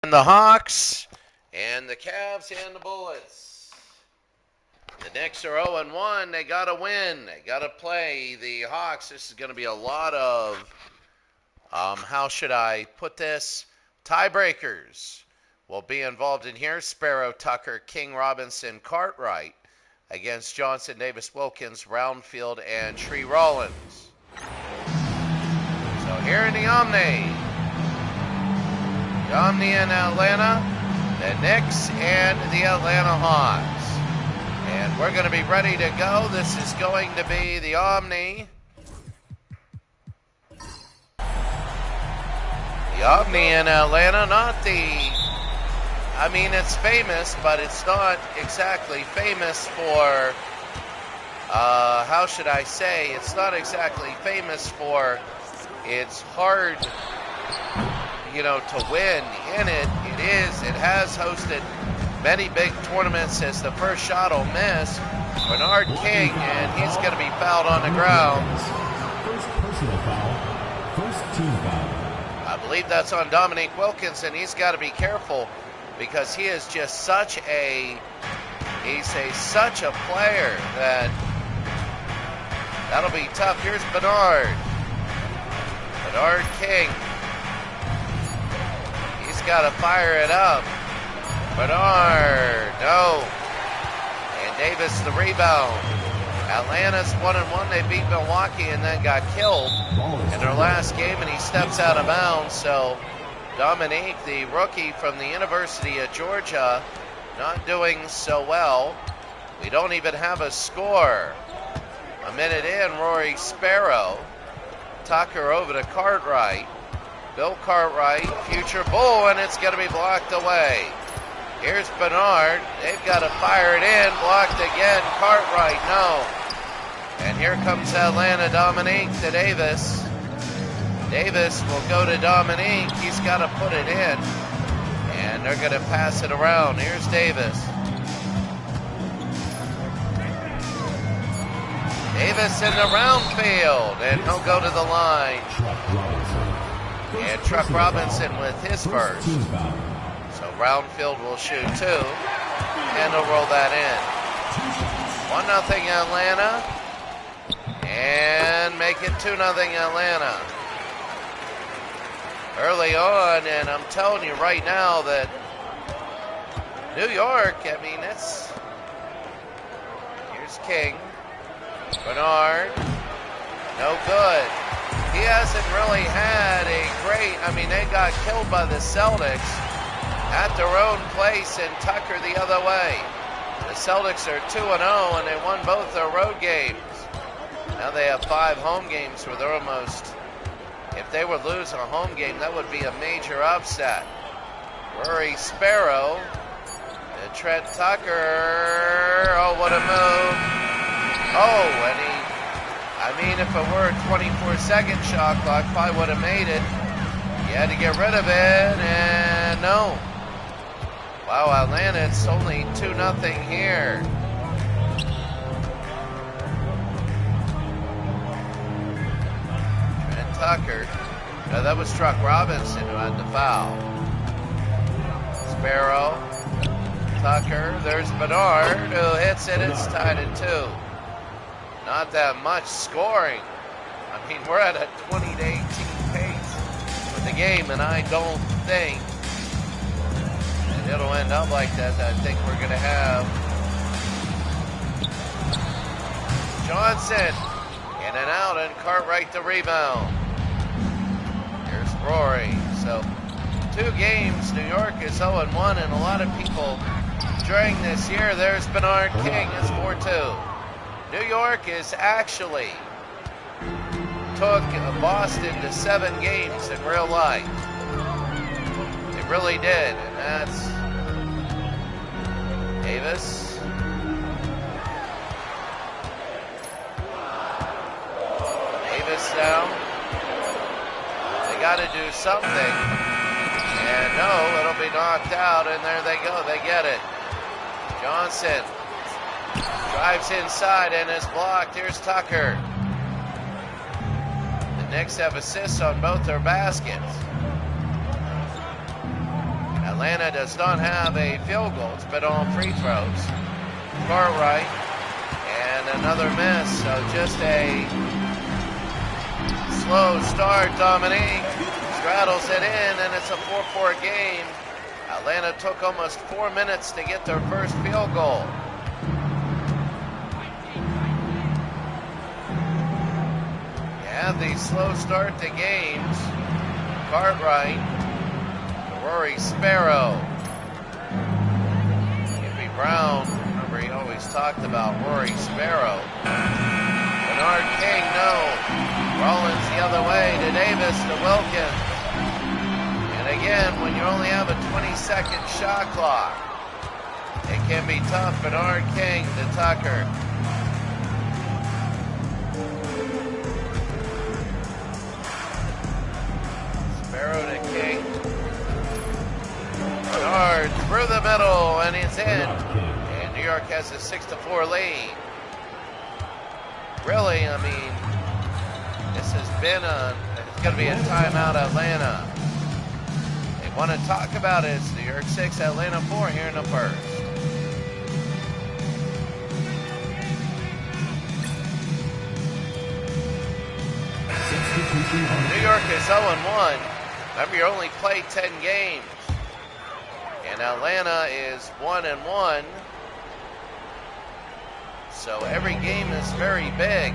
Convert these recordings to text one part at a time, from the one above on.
And the Hawks and the Cavs and the Bullets. The Knicks are 0-1. They got to win. They got to play the Hawks. This is going to be a lot of, how should I put this? Tiebreakers will be involved in here. Sparrow, Tucker, King, Robinson, Cartwright against Johnson, Davis, Wilkins, Roundfield, and Tree Rollins. So here in the Omni in Atlanta, the Knicks and the Atlanta Hawks. And we're going to be ready to go. This is going to be the Omni. The Omni in Atlanta, it's famous, but it's not exactly famous for, how should I say, it's not exactly famous for its hard, to win in it. It has hosted many big tournaments. As the first shot will miss, Bernard King, and he's going to be fouled on the ground. First personal foul, first team foul. I believe that's on Dominique Wilkins, and he's got to be careful because he is just such a player that'll be tough. Here's Bernard King. He's got to fire it up. Bernard, no. And Davis the rebound. Atlanta's 1-1. They beat Milwaukee and then got killed in their last game, and he steps out of bounds. So Dominique, the rookie from the University of Georgia, not doing so well. We don't even have a score. A minute in, Rory Sparrow. Tucker over to Cartwright. Bill Cartwright, future Bull, and it's going to be blocked away. Here's Bernard. They've got to fire it in. Blocked again. Cartwright, no. And here comes Atlanta. Dominique to Davis. Davis will go to Dominique. He's got to put it in. And they're going to pass it around. Here's Davis. Davis in the round field. And he'll go to the line. And Truck Robinson with his first. So Roundfield will shoot two, and they'll roll that in. 1-0 Atlanta, and make it 2-0 Atlanta. Early on, and I'm telling you right now that New York, here's King. Bernard, no good. He hasn't really had a great, they got killed by the Celtics at their own place, and Tucker the other way. The Celtics are 2-0, and they won both their road games. Now they have 5 home games where they're almost, if they would lose a home game, that would be a major upset. Rory Sparrow, and Trent Tucker, oh, what a move. Oh, and if it were a 24-second shot clock, probably would have made it. He had to get rid of it, and no. Wow, Atlanta, it's only 2-0 here. Trent Tucker. No, that was Truck Robinson who had the foul. Sparrow. Tucker. There's Bernard who hits it. It's tied at 2. Not that much scoring. We're at a 20-18 pace with the game, and I don't think it'll end up like that. I think we're going to have Johnson in and out, and Cartwright the rebound. Here's Rory. So 2 games. New York is 0-1, and a lot of people during this year. There's Bernard King. It's 4-2. New York is actually took Boston to 7 games in real life. It really did, and that's Davis. Davis down. They got to do something, and no, it'll be knocked out, and there they go. They get it. Johnson drives inside and is blocked. Here's Tucker. The Knicks have assists on both their baskets. Atlanta does not have a field goal. It's been all free throws. Cartwright, and another miss. So just a slow start. Dominique straddles it in, and it's a 4-4 game. Atlanta took almost 4 minutes to get their first field goal. Yeah, the slow start to games. Cartwright, Rory Sparrow, Jimmy Brown. Remember, he always talked about Rory Sparrow. Bernard King, no. Rollins the other way to Davis to Wilkins. And again, when you only have a 20-second shot clock, it can be tough. Bernard King to Tucker. Sparrow to King. Bernard through the middle, and it's in. And New York has a 6-4 lead. Really, I mean, this has been it's going to be a timeout, Atlanta. They want to talk about it. It's New York 6, Atlanta 4 here in the first. New York is 0-1. Remember, you only played 10 games. And Atlanta is 1-1. So every game is very big.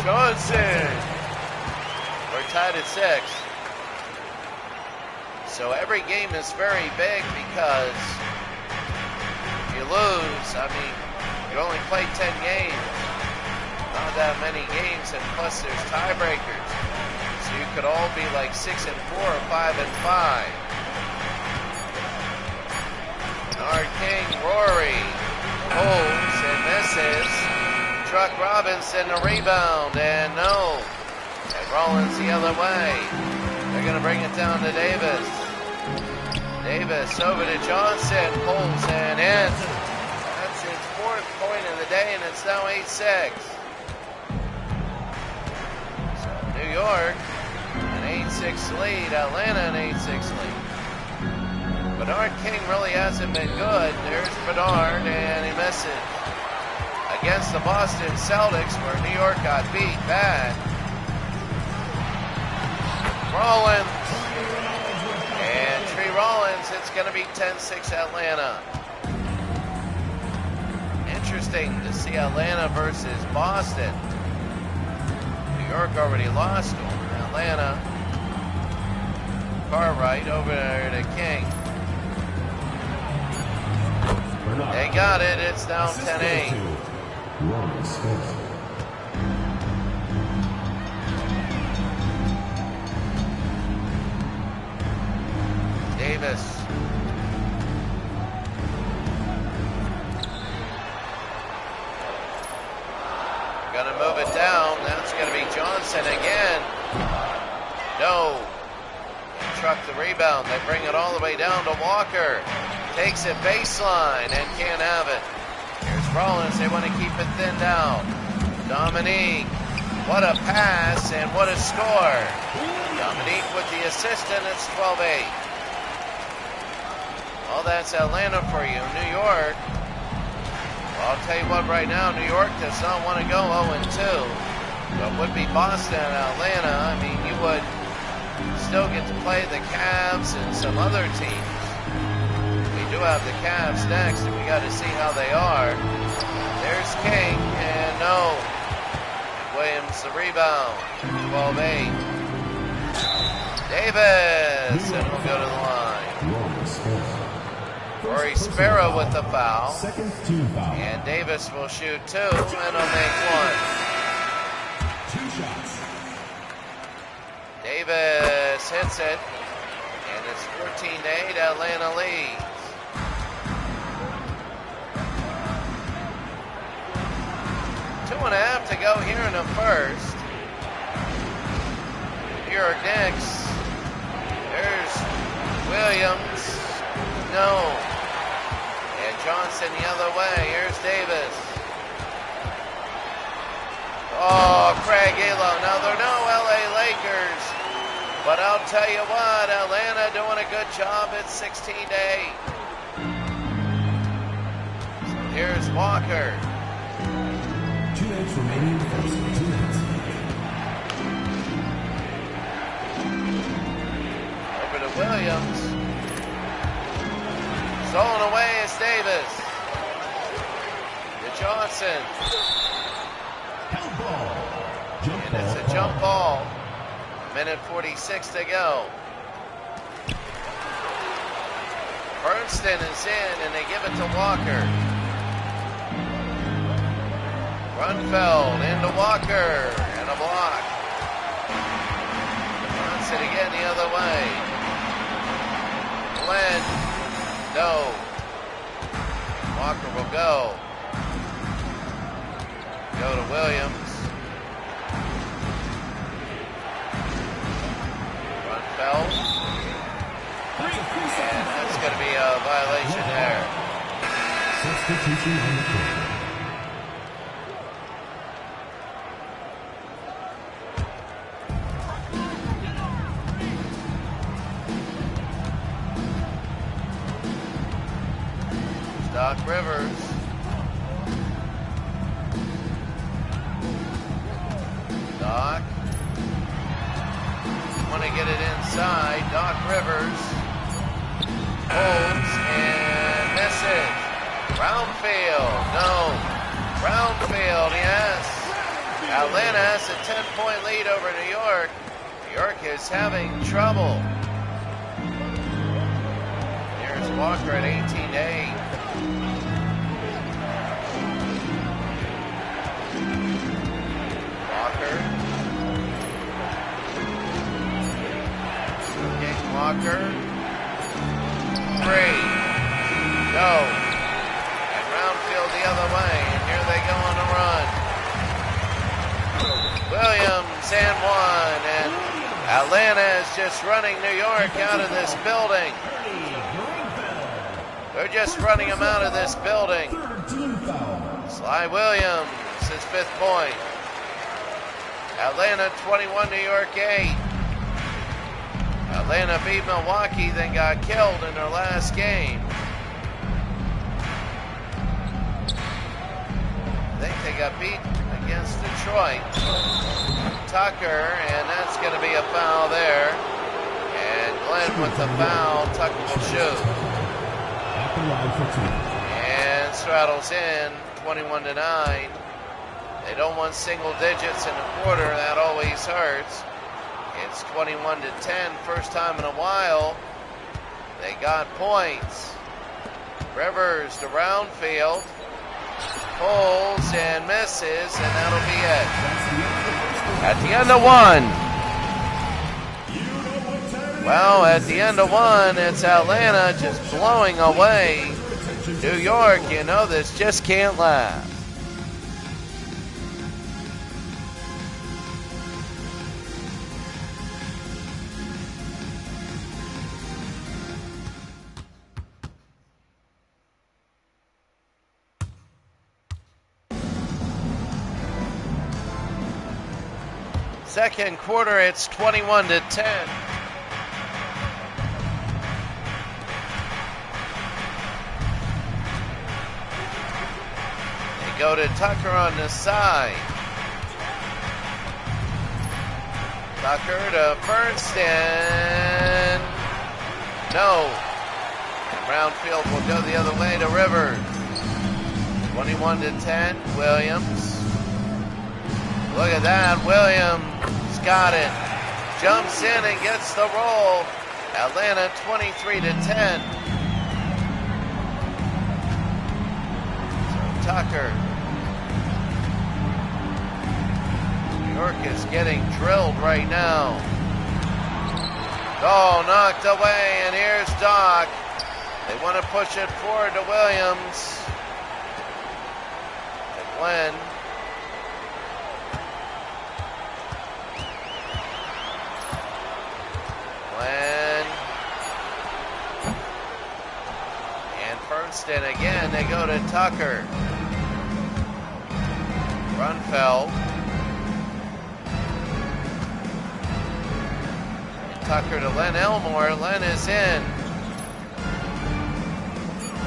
Johnson. We're tied at 6. So every game is very big because if you lose, I mean, you only played 10 games. Not that many games, and plus there's tiebreakers. So you could all be like 6-4 or 5-5. Bernard King, Rory, holds and misses. Truck Robinson a rebound, and no. And Rollins the other way. They're going to bring it down to Davis. Davis over to Johnson, pulls and in. That's his 4th point of the day, and it's now 8-6. So New York, an 8-6 lead. Atlanta, an 8-6 lead. Bernard King really hasn't been good. There's Bernard, and he misses. Against the Boston Celtics, where New York got beat bad. Rollins. And Tree Rollins, it's going to be 10-6 Atlanta. Interesting to see Atlanta versus Boston. New York already lost to them. Atlanta. Cartwright over there to King. They got it. It's now 10-8. Davis. Gonna move it down. That's gonna be Johnson again. No. Truck the rebound. They bring it all the way down to Walker. Takes it baseline and can't have it. Here's Rollins. They want to keep it thinned out. Dominique. What a pass and what a score. Dominique with the assist, and it's 12-8. Well, that's Atlanta for you. New York. Well, I'll tell you what, right now, New York does not want to go 0-2. But would be Boston and Atlanta. I mean, you would still get to play the Cavs and some other teams. We do have the Cavs next, and we got to see how they are. There's King, and no. Williams the rebound. 12-8. Davis, and we'll go to the line. Rory Sparrow with the foul. And Davis will shoot 2, and he'll make 1. 2 shots. Davis hits it, and it's 14-8. Atlanta leads. Two and a half to go here in the first. New York Knicks. There's Williams. No. And Johnson the other way. Here's Davis. Oh, Craig Elo. Now, there are no LA Lakers, but I'll tell you what, Atlanta doing a good job at 16-8. So here's Walker. 2 minutes remaining. First 2 minutes. Over to Williams. Stolen away is Davis. To Johnson. Count ball. And it's a jump ball. Minute 46 to go. Bernstein is in, and they give it to Walker. Grunfeld into Walker, and a block. Runs it again the other way. Glenn, no. Walker will go. Go to Williams. Grunfeld. And that's going to be a violation there. Substitution on the court. Doc Rivers. Doc. Want to get it inside. Doc Rivers holds and misses. Brownfield. No. Brownfield, yes. Atlanta has a 10-point lead over New York. New York is having trouble. Here's Walker at 18-8. Walker. 3. Go. And Brownfield the other way. And here they go on the run. Williams and 1. And Atlanta is just running New York out of this building. They're just running them out of this building. Sly Williams, his 5th point. Atlanta 21, New York 8. Atlanta beat Milwaukee, then got killed in their last game. I think they got beat against Detroit. Tucker, and that's going to be a foul there. And Glenn with the foul. Tucker will shoot. And straddles in, 21-9. They don't want single digits in a quarter. That always hurts. It's 21-10. First time in a while. They got points. Rivers to Brownfield. Pulls and misses, and that'll be it. At the end of 1. Well, at the end of 1, it's Atlanta just blowing away New York. You know, this just can't last. Second quarter, it's 21-10. They go to Tucker on the side. Tucker to Bernstein. No. And Brownfield will go the other way to Rivers. 21-10, Williams. Look at that, Williams got it. Jumps in and gets the roll. Atlanta 23-10. So Tucker. New York is getting drilled right now. Oh, knocked away, and here's Doc. They want to push it forward to Williams. To Glenn. And Bernstein again, they go to Tucker. Grunfeld. Tucker to Len Elmore. Len is in.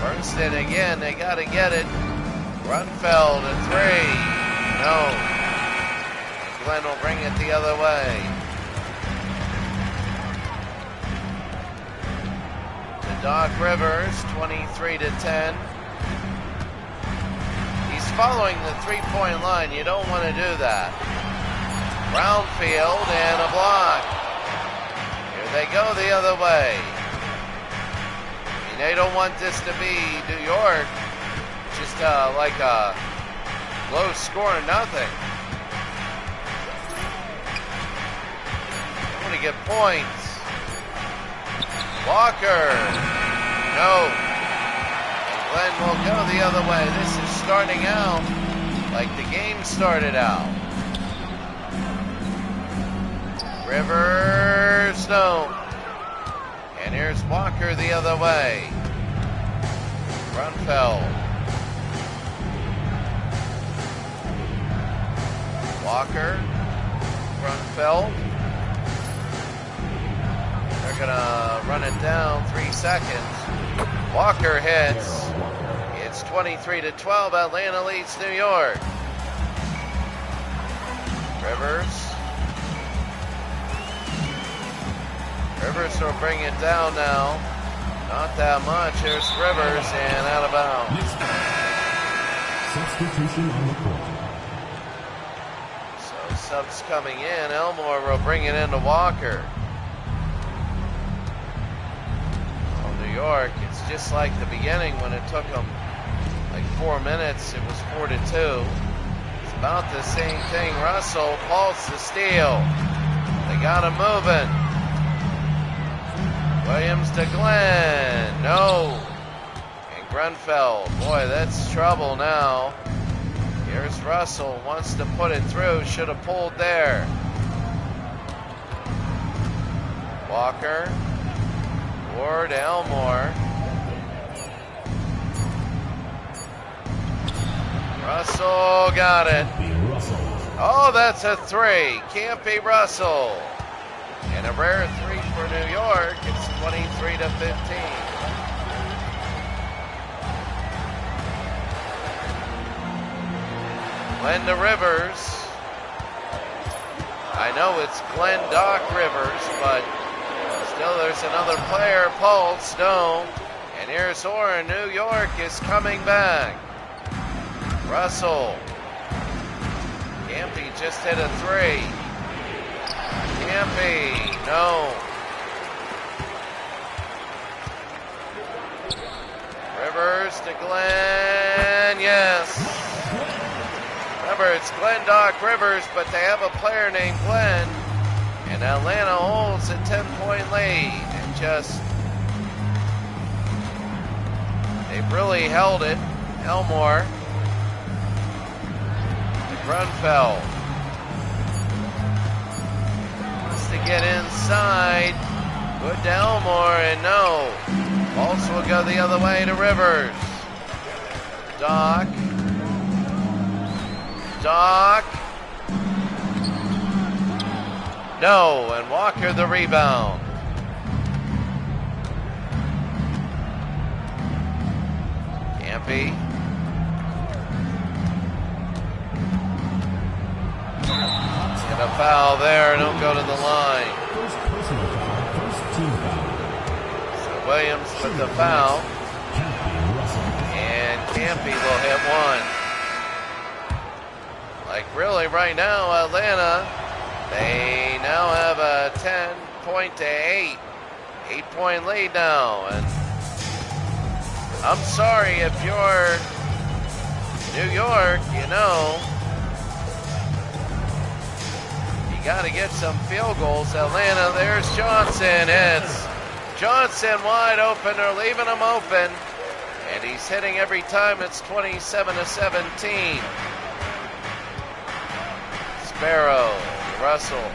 Bernstein again. They got to get it. Grunfeld a three. No. And Glenn will bring it the other way. To Doc Rivers, 23-10. He's following the three-point line. You don't want to do that. Brownfield and a block. Here they go the other way. I mean, they don't want this to be New York, just like a low score, nothing. They want to get points. Walker. No. Glenn will go the other way. This is starting out like the game started out. Rivers, no. And here's Walker the other way. Grunfeld. Walker. Grunfeld. They're going to run it down 3 seconds. Walker hits. It's 23-12. Atlanta leads New York. Rivers. Rivers will bring it down now. Not that much. Here's Rivers and out of bounds. Substitution on the court. So subs coming in. Elmore will bring it into Walker. Well, New York, it's just like the beginning when it took them like 4 minutes. It was 4-2. It's about the same thing. Russell pulls the steal. They got him moving. Williams to Glenn. No. And Grunfeld. Boy, that's trouble now. Here's Russell. Wants to put it through. Should have pulled there. Walker. Ward, Elmore. Russell got it. Oh, that's a three. Can't be Russell. And a rare three for New York. It's 23-15. Glenn to Rivers. I know it's Glenn Doc Rivers, but still there's another player, Pulse, no. And here's Orr. New York is coming back. Russell. Campy just hit a three. Campy, no. Rivers to Glenn, yes. Remember, it's Glenn Doc Rivers, but they have a player named Glenn. And Atlanta holds a 10-point lead. And just, they've really held it. Elmore. To Grunfeld. To get inside. Good to Elmore, and no. Pulse will go the other way to Rivers. Doc. Doc. No, and Walker the rebound. Campy. Get a foul there, don't go to the line. First personal foul, first team foul. So Williams with the foul. Campy Russell. And Campy will hit one. Like really right now, Atlanta, they now have a 10-point to 8-point lead now. And I'm sorry if you're New York, you know, you got to get some field goals. Atlanta, there's Johnson. It's Johnson wide open. They're leaving him open. And he's hitting every time. It's 27-17. Sparrow, Russell.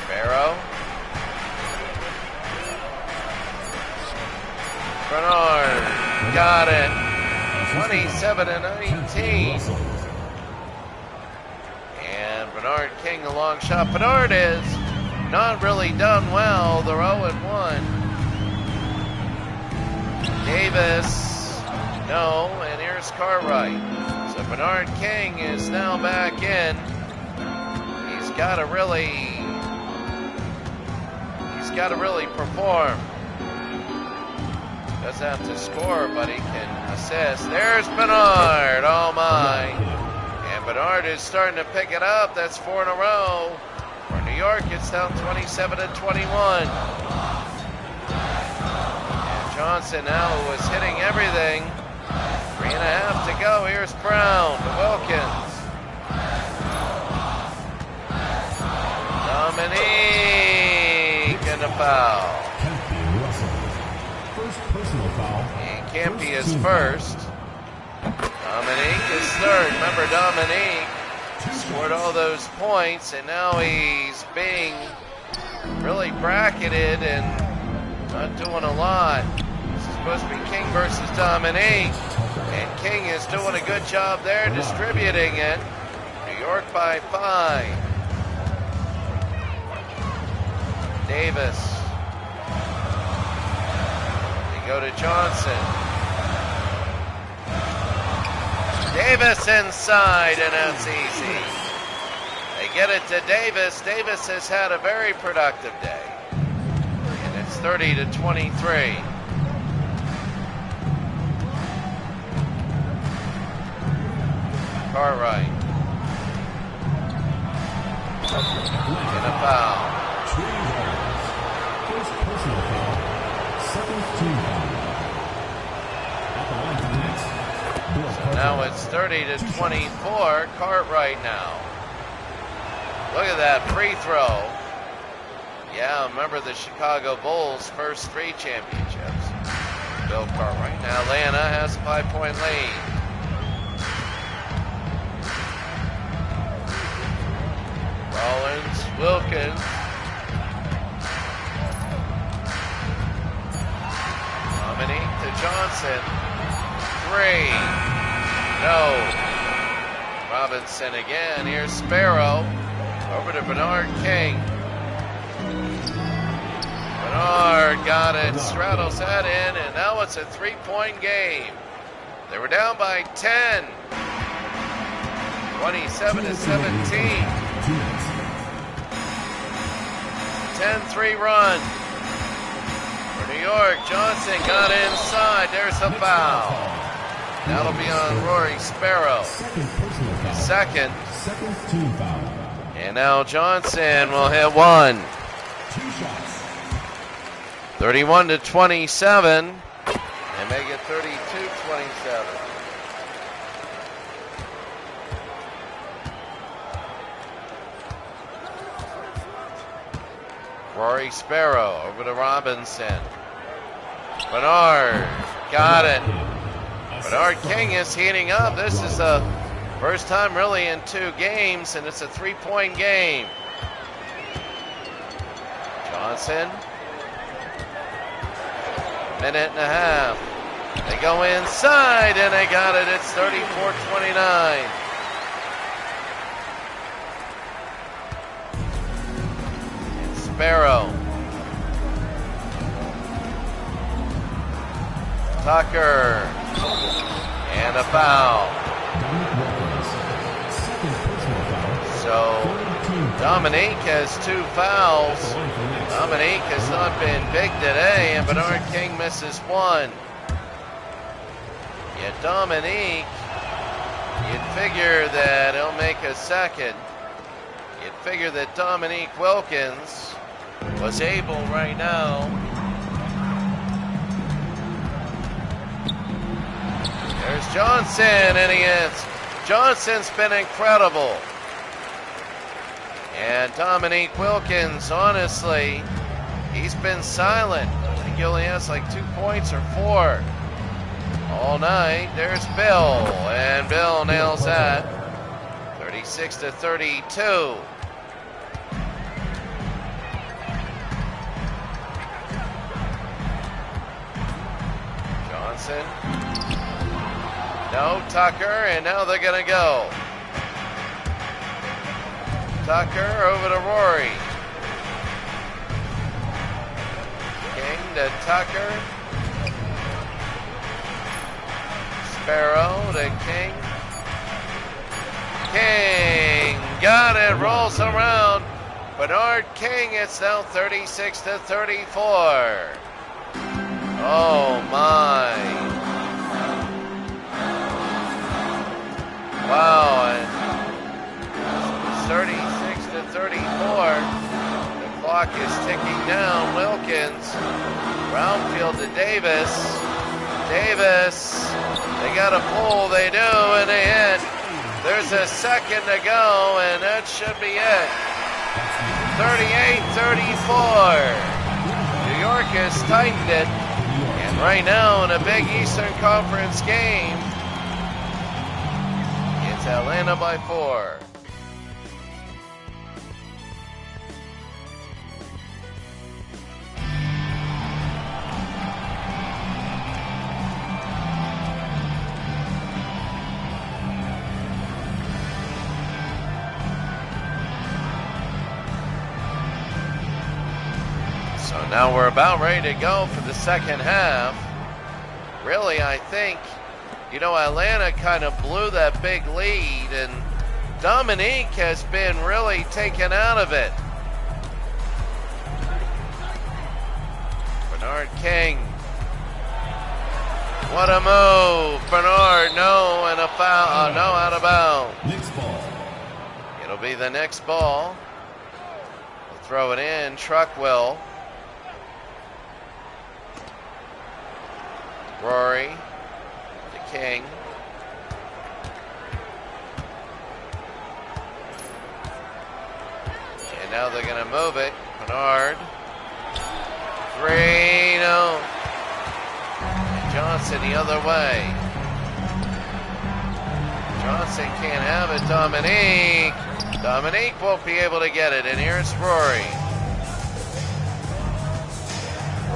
Sparrow. Bernard. Got it. 27-19. And Bernard King, the long shot. Bernard is not really done well. They're 0-1. Davis, no, and here's Cartwright. So Bernard King is now back in. He's got to really perform. Doesn't have to score, but he can assist. There's Bernard. Oh my! And Bernard is starting to pick it up. That's 4 in a row. For New York, it's down 27-21. Johnson now, who was hitting everything. 3.5 to go. Here's Brown to Wilkins. Dominique and a foul. First personal foul. And Campy is first. Dominique is third. Remember, Dominique scored all those points, and now he's being really bracketed and not doing a lot. This is supposed to be King versus Dominique, and King is doing a good job there distributing it. New York by 5. Davis. They go to Johnson. Davis inside, and that's easy. They get it to Davis. Davis has had a very productive day. And it's 30-23. Cartwright. And a foul. First personal foul. Second team foul. At the line for the Knicks. Now it's 30-24. Cartwright now. Look at that free throw. Yeah, remember the Chicago Bulls' first 3 championships. Bill Cartwright. Now Atlanta has a 5-point lead. Rollins, Wilkins. Dominique to Johnson. 3. No. Robinson again. Here's Sparrow. Over to Bernard King. Bernard got it. Straddles that in, and now it's a 3-point game. They were down by 10. 27-17. 10-3 run. For New York, Johnson got inside. There's a foul. That'll be on Rory Sparrow. Second. Second team foul. And now Johnson will hit one. 2 shots. 31-27. And make it 32-27. Rory Sparrow over to Robinson. Bernard got it. Bernard King is heating up. This is the first time really in 2 games, and it's a 3-point game. Johnson. Minute and a half. They go inside, and they got it. It's 34-29. Sparrow. Tucker. And a foul. So Dominique has 2 fouls. Dominique has not been big today, and Bernard King misses 1. Yet Dominique, you'd figure that he'll make a second. You'd figure that Dominique Wilkins was able right now. There's Johnson, and he is. Johnson's been incredible. And Dominique Wilkins, honestly, he's been silent. I think he only has like 2 points or 4 all night. There's Bill, and Bill nails that. 36-32. Johnson. No, Tucker, and now they're going to go. Tucker over to Rory. King to Tucker. Sparrow to King. King got it, rolls around. Bernard King, it's now 36-34. Oh my. Wow, and 36-34. The clock is ticking down. Wilkins, Brownfield to Davis. Davis, they got a pull, they do, and they hit. There's a second to go, and that should be it. 38-34. New York has tightened it, and right now in a big Eastern Conference game, it's Atlanta by 4. Now we're about ready to go for the second half. Really, I think, Atlanta kind of blew that big lead, and Dominique has been really taken out of it. Bernard King. What a move. Bernard, no, and a foul. No, out of bounds. Knicks ball. It'll be the next ball. We'll throw it in. Truckwell. Rory to King. And now they're going to move it. Bernard. 3, no. And Johnson the other way. Johnson can't have it. Dominique. Dominique won't be able to get it. And here's Rory.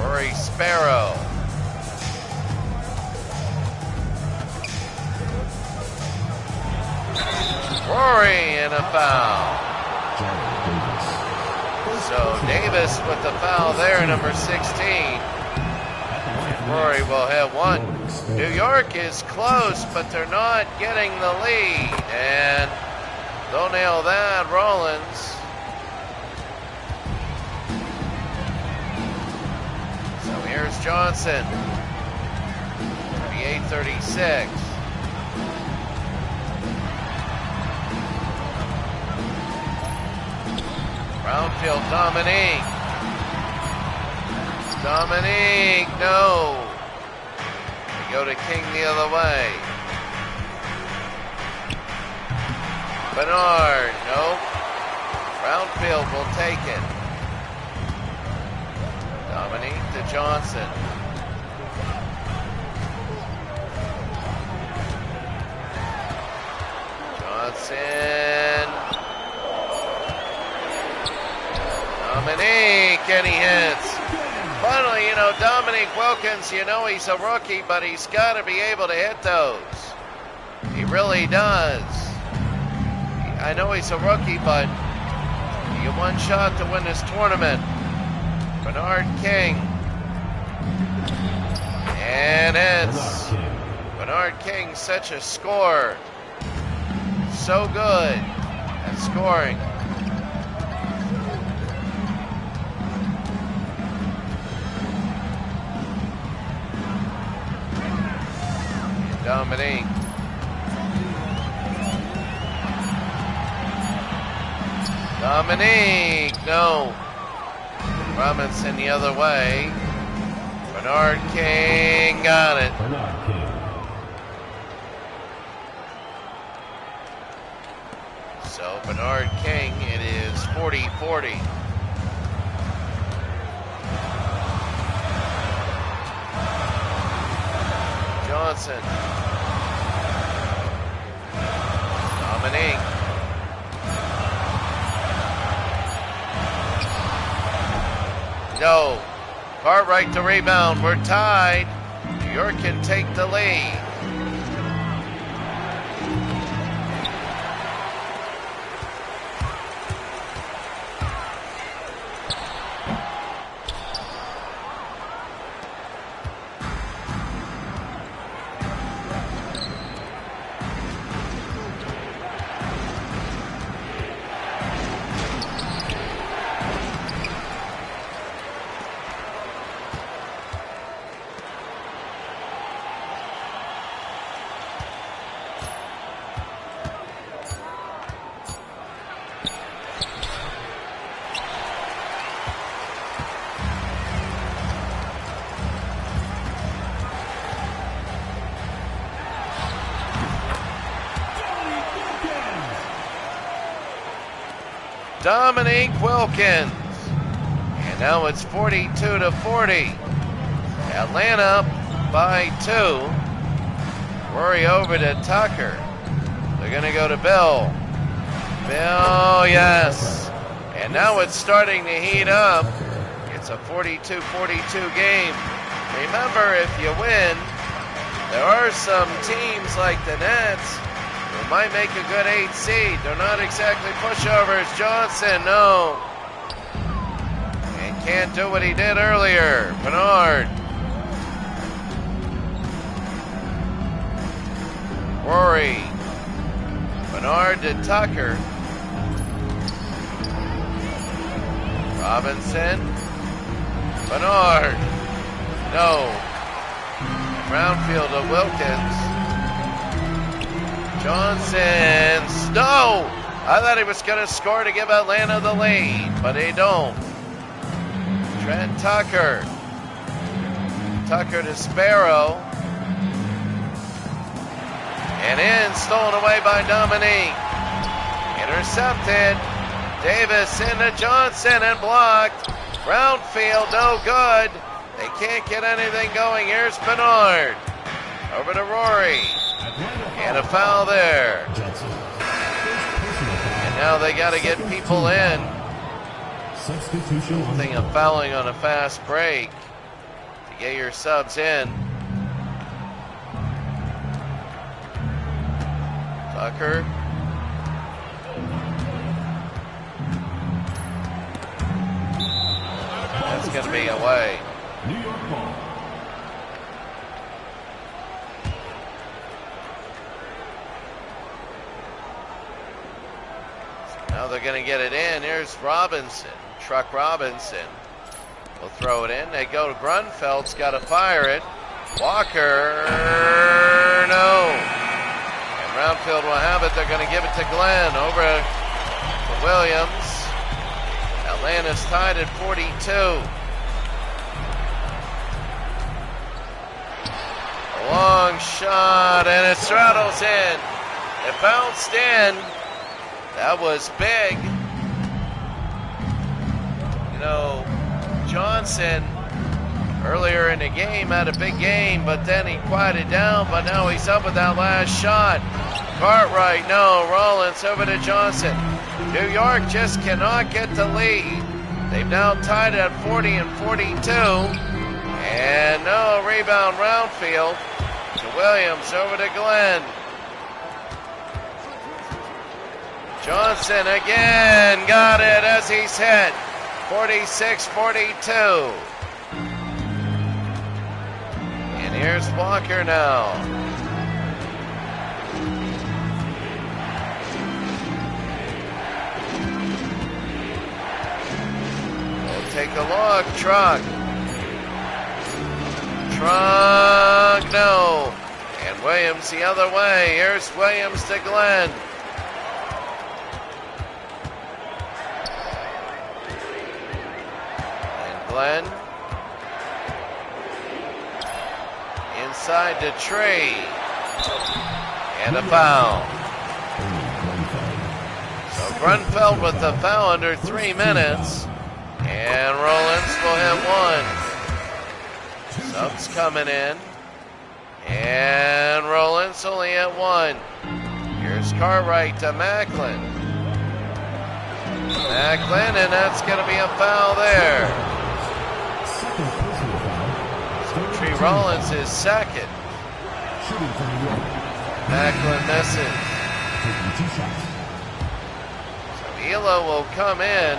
Rory Sparrow. Rory and a foul. So Davis with the foul there, number 16. Rory will have one. New York is close, but they're not getting the lead. And they'll nail that, Rollins. So here's Johnson. 38-36. Brownfield, Dominique. Dominique, no. They go to King the other way. Bernard, nope. Brownfield will take it. Dominique to Johnson. Johnson. Dominique, and he hits. Finally, Dominique Wilkins, he's a rookie, but he's got to be able to hit those. He really does. I know he's a rookie, but you get one shot to win this tournament. Bernard King. And it's Bernard King, such a scorer. So good at scoring. Dominique. Dominique, no. Robinson the other way. Bernard King got it. Bernard King. So Bernard King, it is 40-40. Johnson. Dominique. No. Cartwright to rebound. We're tied. New York can take the lead. Dominique Wilkins. And now it's 42-40. Atlanta by 2. Rory over to Tucker. They're going to go to Bill. Bill, yes. And now it's starting to heat up. It's a 42-42 game. Remember, if you win, there are some teams like the Nets who might make a good 8 seed. They're not exactly pushovers. Johnson, no. And can't do what he did earlier. Bernard. Rory. Bernard to Tucker. Robinson. Bernard. No. Brownfield to Wilkins. Johnson. No! I thought he was going to score to give Atlanta the lead, but they don't. Trent Tucker. Tucker to Sparrow. And in, stolen away by Dominique. Intercepted. Davis into Johnson and blocked. Brownfield, no good. They can't get anything going. Here's Bernard. Over to Rory. And a foul there. And now they got to get people in. Thing of fouling on a fast break to get your subs in. Tucker. That's going to be away. New York ball. Now they're going to get it in. Here's Robinson. Truck Robinson will throw it in. They go to Grunfeld's got to fire it. Walker, no. And Brownfield will have it. They're going to give it to Glenn. Over to Williams. Atlanta's tied at 42. A long shot, and it straddles in. It bounced in. That was big. You know, Johnson earlier in the game had a big game, but then he quieted down, but now he's up with that last shot. Cartwright, no. Rollins over to Johnson. New York just cannot get the lead. They've now tied it at 40 and 42. And no, rebound Roundfield to Williams, over to Glenn. Johnson again, got it as he's hit. 46-42. And here's Walker now. We'll take a look. Truck, no. And Williams the other way. Here's Williams to Glenn. Glenn. Inside to Trey. And a foul. So Grunfeld with the foul under 3 minutes. And Rollins will have one. Subs coming in. And Rollins only at 1. Here's Cartwright to Macklin. Macklin, and that's going to be a foul there. Tree Rollins is second. Macklin misses. So Elo will come in.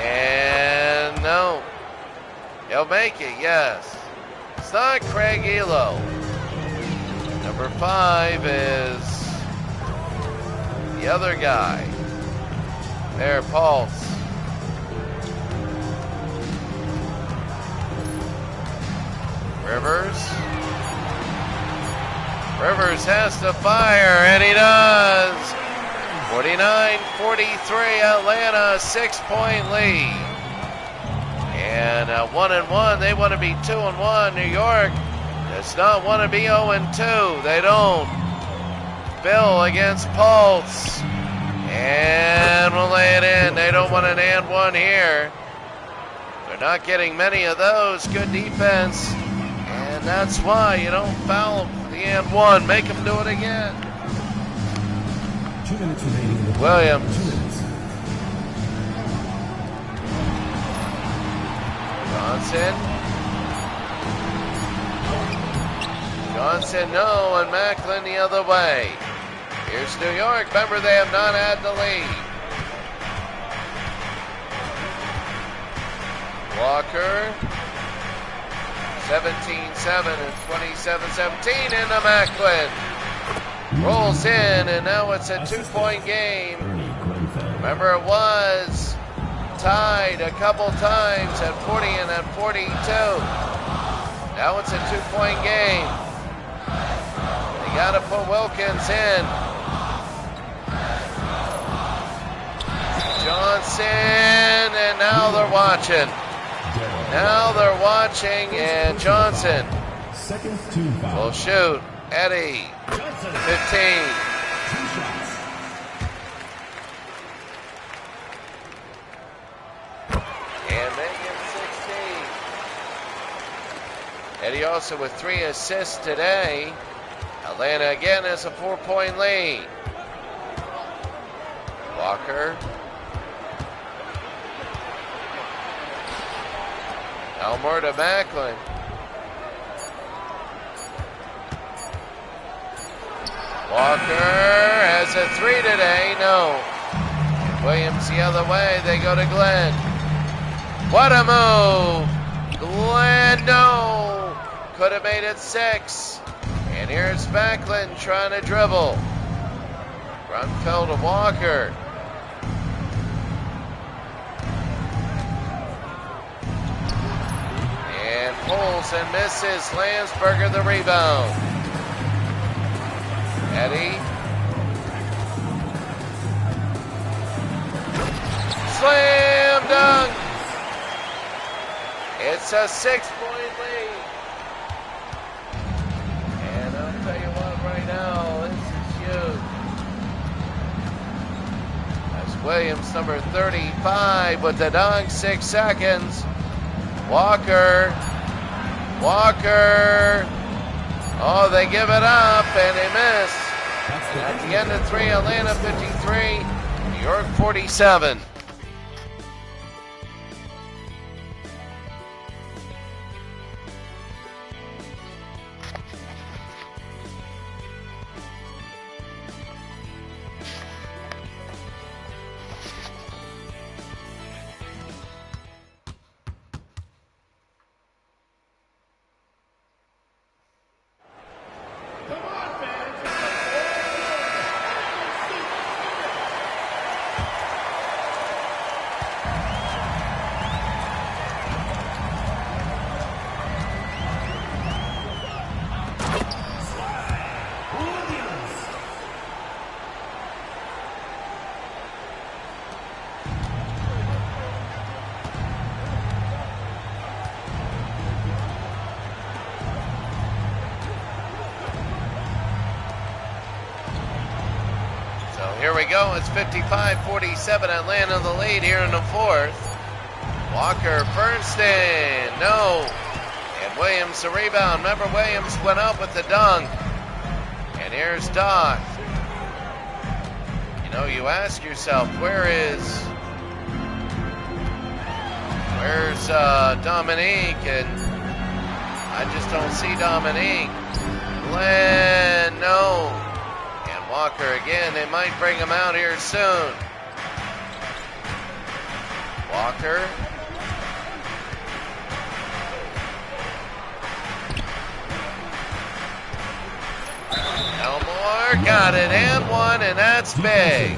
And no. He'll make it, yes. It's not Craig Elo. Number 5 is the other guy. There, Pulse. Rivers has to fire, and he does. 49-43, Atlanta, 6-point lead. And 1-1, they want to be 2-1. New York does not want to be 0-2. They don't. Bill against Pulse. And will lay it in. They don't want an and one here. They're not getting many of those. Good defense. And that's why you don't foul the and one. Make them do it again. 2 minutes remaining in the Williams. 2 minutes. Johnson, no, and Macklin the other way. Here's New York. Remember, they have not had the lead. Walker, 17-7 and 27-17 into Macklin. Rolls in, and now it's a 2-point game. Remember, it was tied a couple times at 40 and at 42. Now it's a 2-point game. They got to put Wilkins in. Johnson, and now they're watching. Now they're watching, and Johnson Seconds to foul. will shoot. Eddie, 15. And Megan, 16. Eddie also with 3 assists today. Atlanta again has a 4-point lead. Walker. Elmore to Macklin. Walker has a 3 today. No. Williams the other way. They go to Glenn. What a move. Glenn, no. Could have made it 6. And here's Macklin trying to dribble. Grunfeld to Walker. And pulls and misses. Landsberger the rebound. Eddie. Slam dunk. It's a 6-point lead. And I'll tell you what right now, this is huge. That's Williams, number 35 with the dunk, 6 seconds. Walker. Oh, they give it up and they miss. At the end of 3, Atlanta 53, New York 47. Here we go. It's 55-47. Atlanta the lead here in the 4th. Walker, Bernstein, no. And Williams the rebound. Remember, Williams went up with the dunk. And here's Doc. You know, you ask yourself, where's Dominique? And I just don't see Dominique. Glenn, no. Walker again, they might bring him out here soon. Walker. Elmore got it and 1, and that's big.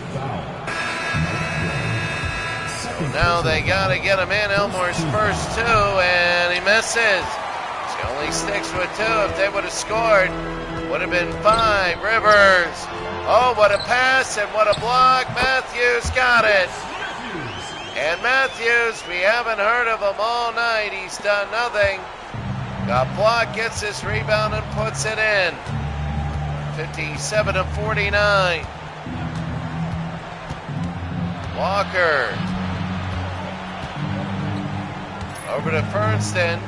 So now they got to get him in. Elmore's first 2, and he misses. He only sticks with 2. If they would have scored, would have been 5. Rivers. Oh, what a pass and what a block. Matthews got it. And Matthews, we haven't heard of him all night. He's done nothing. Got blocked, gets this rebound and puts it in. 57-49. Walker. Over to Fernston.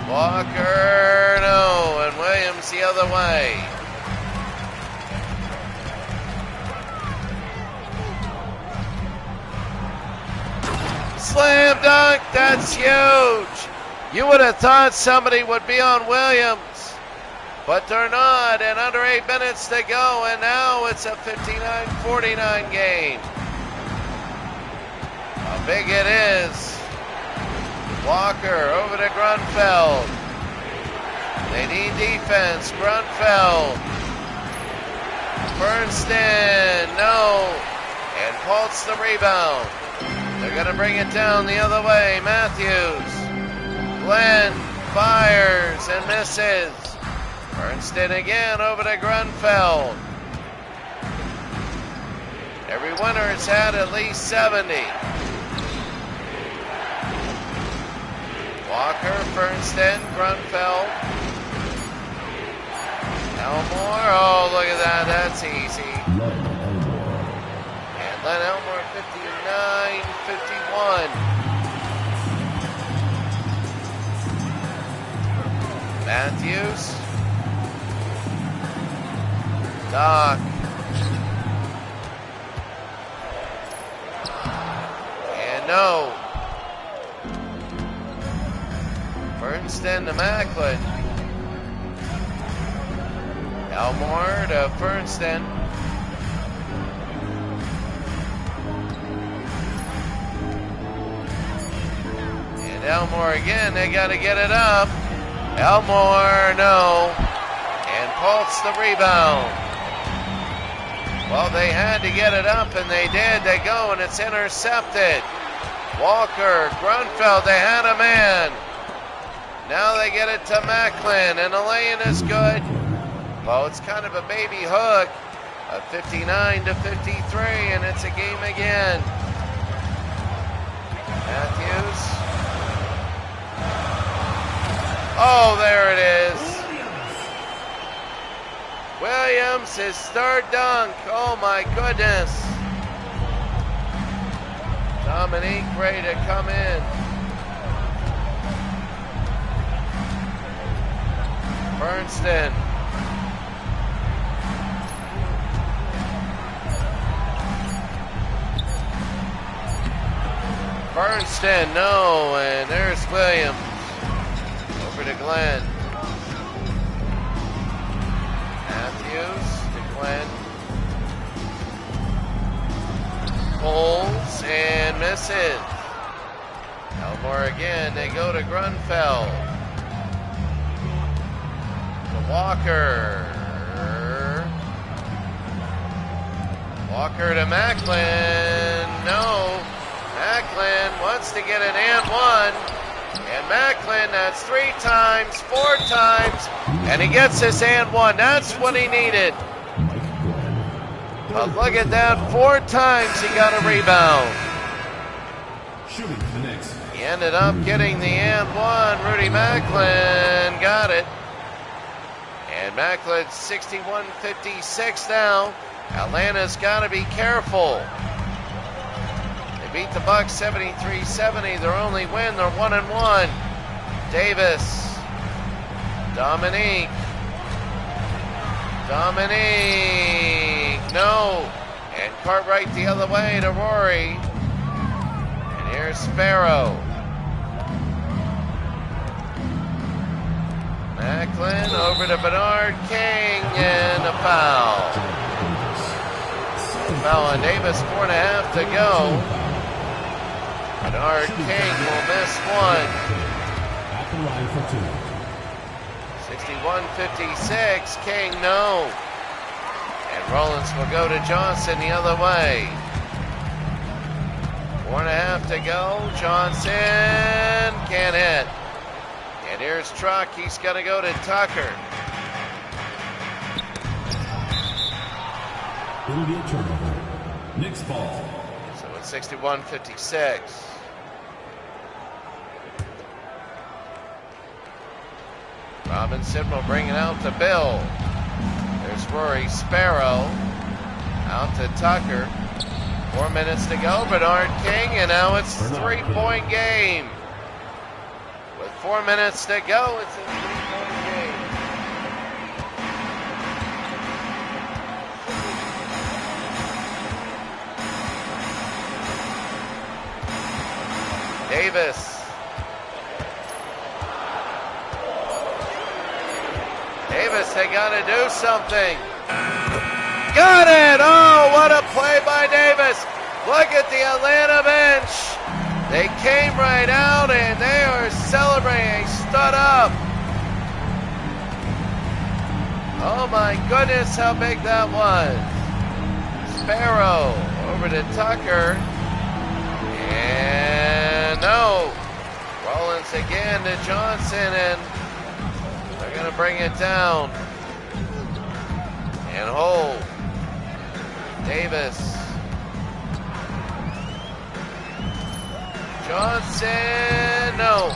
Walker, no, and Williams the other way. Slam dunk, that's huge. You would have thought somebody would be on Williams, but they're not, and under 8 minutes to go, and now it's a 59-49 game. How big it is. Walker over to Grunfeld. They need defense. Grunfeld. Fernston, no. And Pultz the rebound. They're going to bring it down the other way. Matthews. Glenn fires and misses. Fernston again over to Grunfeld. Every winner has had at least 70. Walker, Fernston, Grunfeld. Elmore, oh look at that, that's easy. And Len Elmore, 59-51. Matthews. Doc. And no. Fernston to Macklin. Elmore to Fernston. And Elmore again, they got to get it up. Elmore, no. And Pultz the rebound. Well, they had to get it up, and they did. They go, and it's intercepted. Walker, Grunfeld, they had a man. Now they get it to Macklin, and the lay-in is good. Well, it's kind of a baby hook. 59-53, and it's a game again. Matthews. Oh, there it is. Williams, his third dunk. Oh, my goodness. Dominique ready to come in. Fernston. Fernston, no, and there's Williams. Over to Glenn. Matthews to Glenn. Pulls and misses. Elmore again, they go to Grunfeld. To Walker. Walker to Macklin. No. Macklin wants to get an and one. And Macklin, that's 3 times, 4 times, and he gets his and one. That's what he needed. But look at that, 4 times he got a rebound. Shooting for the Knicks. He ended up getting the and one. Rudy Macklin got it. And Macklin's 61-56 now. Atlanta's got to be careful. They beat the Bucks 73-70. Their only win, they're 1-1. Davis. Dominique. No. And Cartwright the other way to Rory. And here's Sparrow. Macklin over to Bernard King, and a foul. Foul on Davis, 4.5 to go. Bernard King will miss one. At the line for 61-56, King no. And Rollins will go to Johnson the other way. 4.5 to go. Johnson can't hit. And here's Truck. He's going to go to Tucker. It'll be a turnover. Knicks ball. So it's 61-56. Robinson will bring it out to Bill. There's Rory Sparrow. Out to Tucker. 4 minutes to go. Bernard King, and now it's a 3-point game. With 4 minutes to go, it's a 3-point game. Davis. Davis, they got to do something. Got it! Oh, what a play by Davis. Look at the Atlanta bench. They came right out and they are celebrating. They stood up. Oh my goodness, how big that was. Sparrow over to Tucker. And no. Rollins again to Johnson, and they're going to bring it down. And hold. Davis. Johnson, no.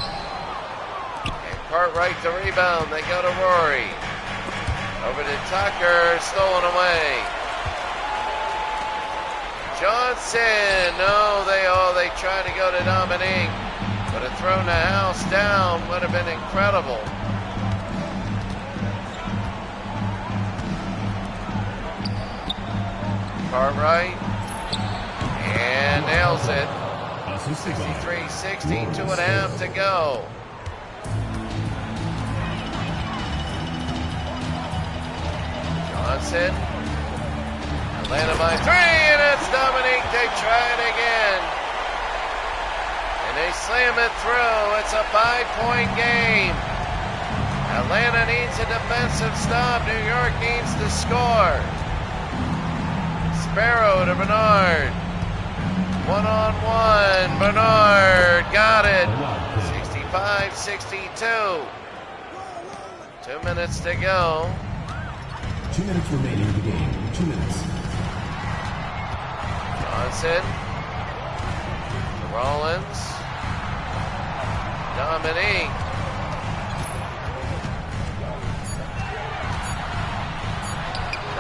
And Cartwright the rebound. They go to Rory. Over to Tucker, stolen away. Johnson, no, they tried to go to Dominique. Would have thrown the house down, would have been incredible. Cartwright, and nails it. 63-60, 2.5 to go. Johnson, Atlanta by 3, and it's Dominique. They try it again. And they slam it through. It's a 5-point game. Atlanta needs a defensive stop. New York needs to score. Sparrow to Bernard. One-on-one. Bernard got it. 65-62. 2 minutes to go. 2 minutes remaining in the game. 2 minutes. Johnson. Rollins. Dominique.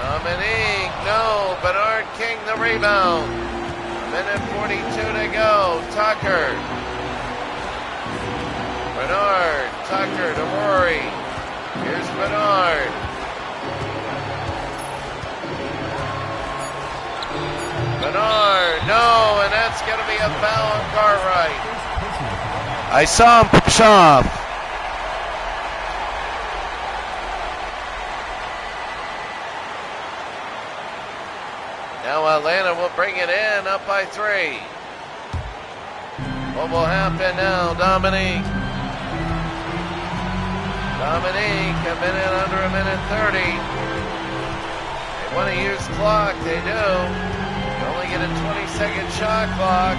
Dominique, no. Bernard King the rebound. Minute 42 to go. Tucker. Bernard. Tucker to Rory. Here's Bernard. Bernard, no, and that's going to be a foul on Cartwright. I saw him push off. Now Atlanta will bring it in, up by 3. What will happen now? Dominique, under a minute 30. They want to use clock, they do. You only get a 20-second shot clock.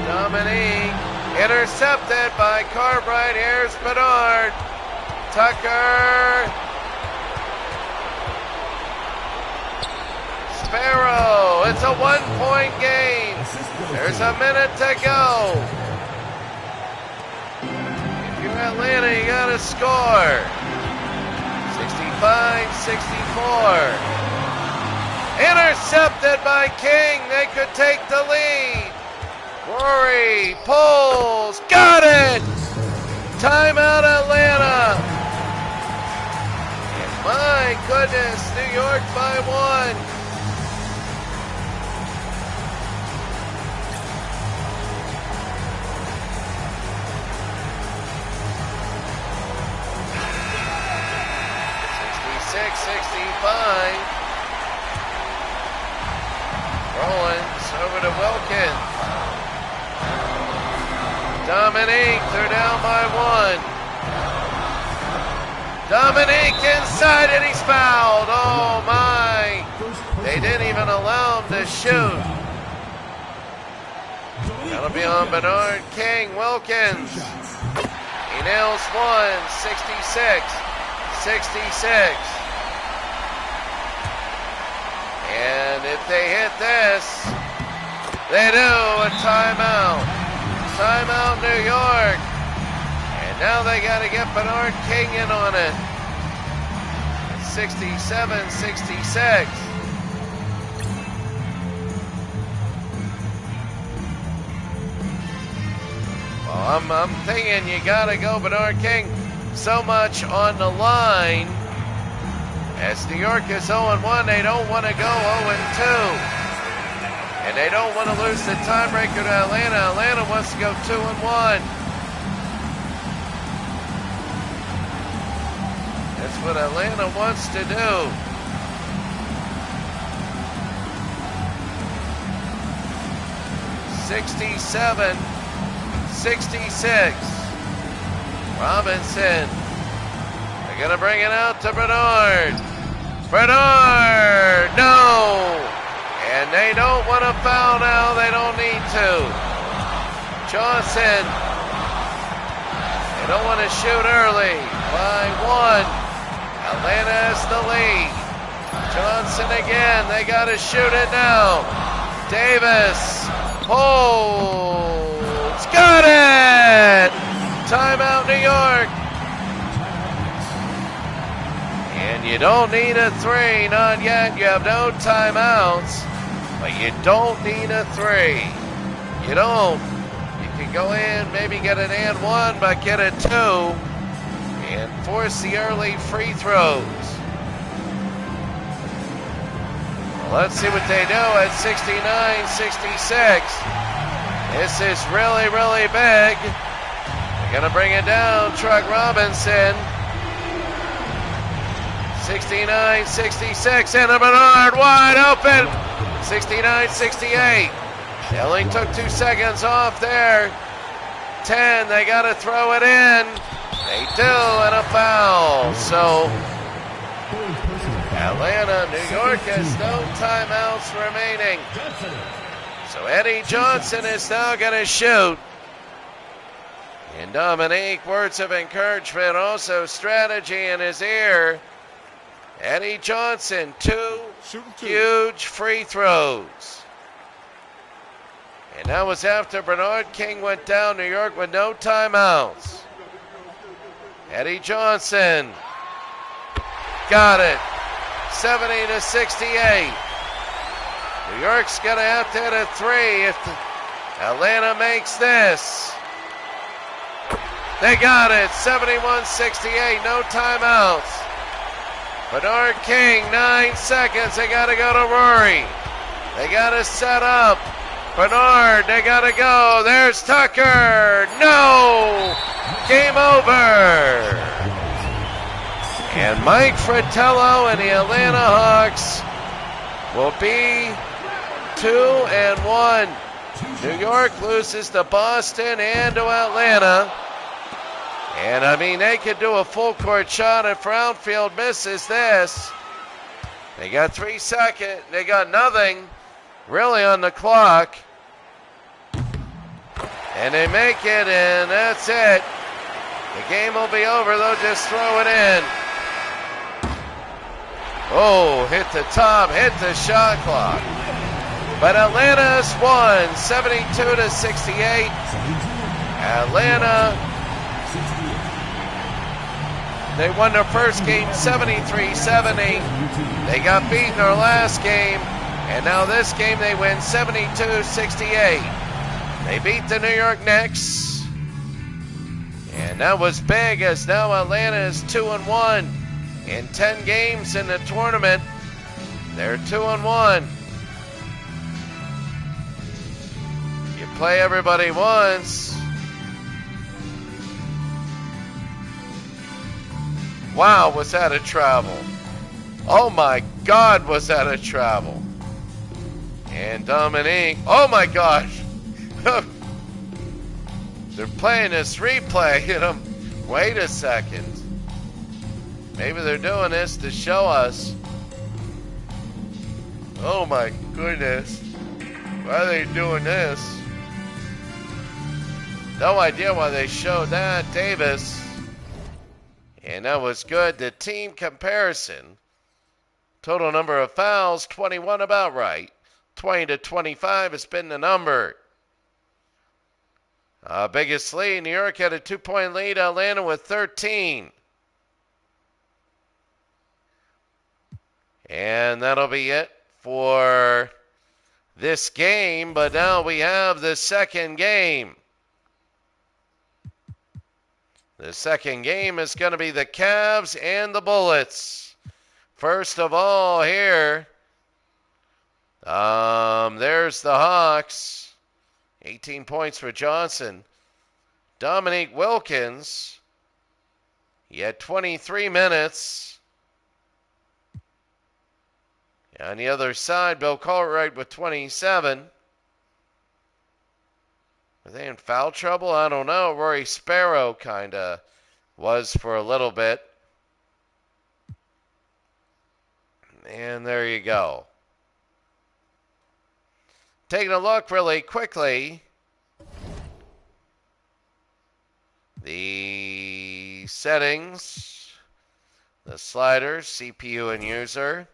Dominique, intercepted by Cartwright. Here's Bernard. Tucker. Sparrow. It's a 1-point game. There's a minute to go. If you're Atlanta, you got to score. 65-64. Intercepted by King. They could take the lead. Rory pulls. Got it. Timeout Atlanta. And my goodness, New York by 1. Rollins over to Wilkins. Dominique, they're down by 1. Dominique inside and he's fouled. Oh my. They didn't even allow him to shoot. That'll be on Bernard King. Wilkins. He nails 1. 66. And if they hit this, they do a timeout. Timeout New York. And now they got to get Bernard King in on it. 67-66. I'm thinking you got to go Bernard King. So much on the line. As New York is 0-1, they don't want to go 0-2. And they don't want to lose the tiebreaker to Atlanta. Atlanta wants to go 2-1. That's what Atlanta wants to do. '67, 66. Robinson. They're going to bring it out to Bernard. Bernard, no! And they don't want to foul now. They don't need to. Johnson. They don't want to shoot early by 1. Atlanta has the lead. Johnson again. They got to shoot it now. Davis holds. Got it! Timeout, New York. And you don't need a 3. Not yet. You have no timeouts. But you don't need a 3. You don't. You can go in, maybe get an and 1, but get a 2. And force the early free throws. Well, let's see what they do at 69-66. This is really, really big. They're going to bring it down. Truck Robinson. 69-66. And a Bernard wide open. 69-68. They only took 2 seconds off there. 10. They got to throw it in. They do, and a foul. So Atlanta, New York has no timeouts remaining. So Eddie Johnson is now going to shoot. And Dominique, words of encouragement, also strategy in his ear. Eddie Johnson, 2 huge free throws. And that was after Bernard King went down. New York with no timeouts. Eddie Johnson got it. 70-68. New York's going to have to hit a 3 if Atlanta makes this. They got it. 71-68. No timeouts. Bernard King, 9 seconds. They got to go to Rory. They got to set up. Bernard, they got to go. There's Tucker. No! Game over. And Mike Fratello and the Atlanta Hawks will be 2-1. New York loses to Boston and to Atlanta. And I mean, they could do a full court shot if Brownfield misses this. They got 3 seconds. They got nothing really on the clock. And they make it, and that's it. The game will be over. They'll just throw it in. Oh, hit the top, hit the shot clock. But Atlanta's won 72-68. Atlanta, they won their first game 73-70. They got beat in their last game, and now this game they win 72-68. They beat the New York Knicks, and that was big, as now Atlanta is 2-1 in 10 games in the tournament. They're 2-1. You play everybody once. Wow, was that a travel? Oh my God, was that a travel? And Dominique, oh my gosh. They're playing this replay, and wait a second. Maybe they're doing this to show us. Oh my goodness. Why are they doing this? No idea why they showed that. Davis. And that was good. The team comparison. Total number of fouls, 21, about right. 20-25 has been the number. Biggest lead, New York had a 2-point lead. Atlanta with 13. And that'll be it for this game. But now we have the second game. The second game is going to be the Cavs and the Bullets. First of all here, there's the Hawks. 18 points for Johnson. Dominique Wilkins, he had 23 minutes. On the other side, Bill Cartwright with 27. Are they in foul trouble? I don't know. Rory Sparrow kind of was for a little bit. And there you go. Taking a look really quickly. The settings, the sliders, CPU and user.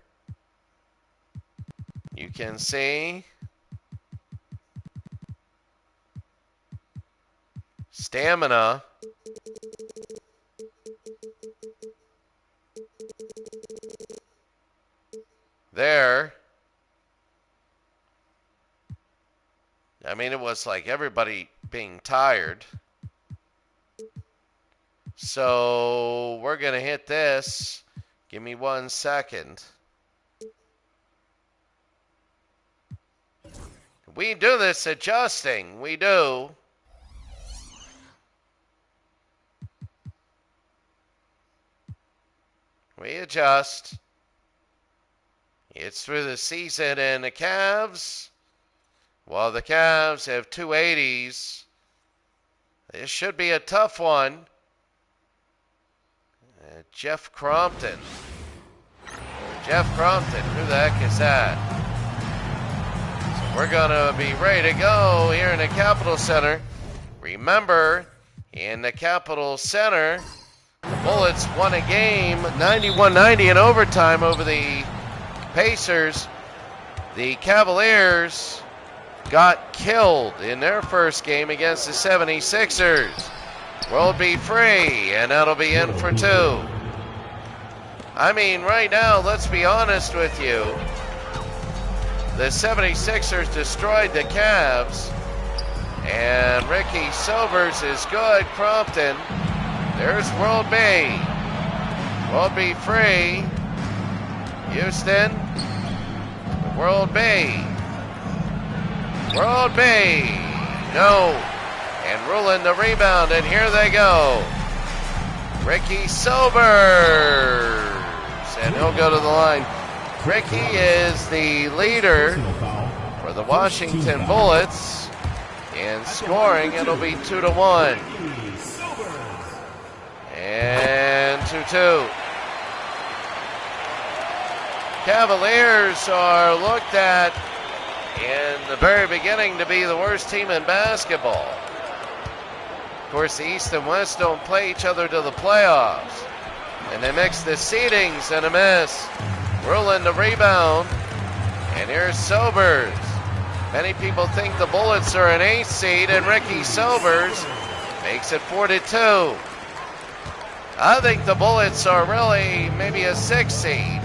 You can see stamina. There. I mean, it was like everybody being tired. So we're going to hit this. Give me 1 second. We do this adjusting. We do. We adjust. It's through the season, and the Cavs, well, the Cavs have 280s. This should be a tough one. Jeff Crompton. Jeff Crompton, who the heck is that? So we're going to be ready to go here in the Capitol Center. Remember, in the Capitol Center, the Bullets won a game 91-90 in overtime over the Pacers. The Cavaliers got killed in their first game against the 76ers. World be free, and that'll be in for 2. I mean, right now, let's be honest with you. The 76ers destroyed the Cavs, and Ricky Sobers is good. Crompton. There's World B. World B free. Houston. World B. World B. No. And Rulin the rebound, and here they go. Ricky Sobers. And he'll go to the line. Ricky is the leader for the Washington Bullets in scoring. It'll be 2-1. And 2-2. Cavaliers are looked at in the very beginning to be the worst team in basketball. Of course, the East and West don't play each other to the playoffs. And they mix the seedings and a miss. Rulin the rebound. And here's Sobers. Many people think the Bullets are an 8th seed, and Ricky Sobers makes it 4-2. I think the Bullets are really maybe a 6th seed.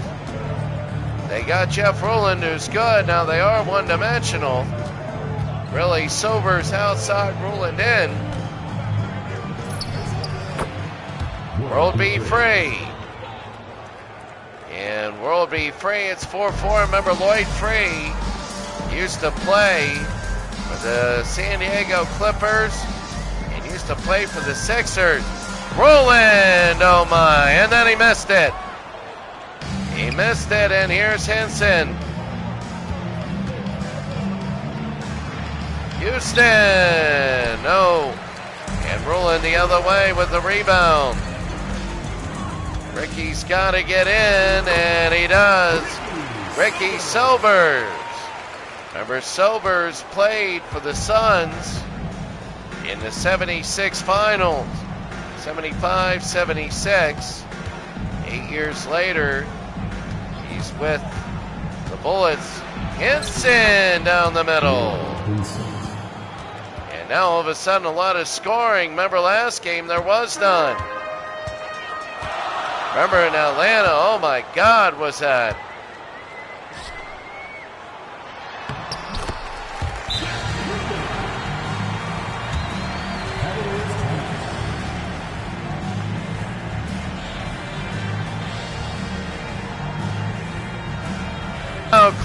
They got Jeff Rulin, who's good. Now they are one-dimensional. Really, Sobers outside, Rulin in. World B free. And World B free, it's 4-4. Remember, Lloyd Free used to play for the San Diego Clippers and used to play for the Sixers. Rowland, oh my, and then he missed it. He missed it, and here's Henson. Houston, no. And Rowland the other way with the rebound. Ricky's got to get in, and he does. Ricky Sobers. Remember, Sobers played for the Suns in the 76 finals. 75-76. 8 years later, he's with the Bullets. Henson down the middle. And now all of a sudden a lot of scoring. Remember last game there was none. Remember in Atlanta, oh my God, was that.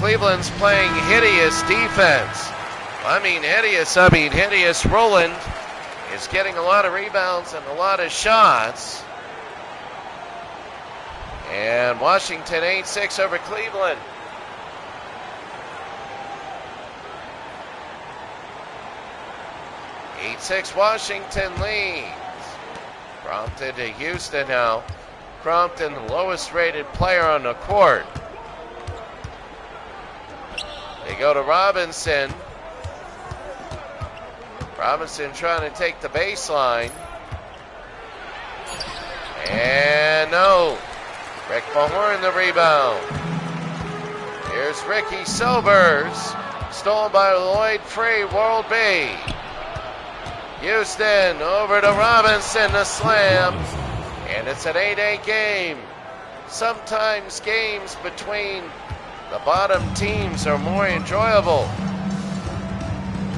Cleveland's playing hideous defense. I mean hideous. Roland is getting a lot of rebounds and a lot of shots. And Washington 8-6 over Cleveland. 8-6 Washington leads. Crompton to Houston now. Crompton, the lowest rated player on the court. They go to Robinson. Robinson trying to take the baseline. And no. Rick Mahorn the rebound. Here's Ricky Silvers. Stolen by Lloyd Free, World B. Houston over to Robinson, the slam. And it's an 8-8 game. Sometimes games between the bottom teams are more enjoyable.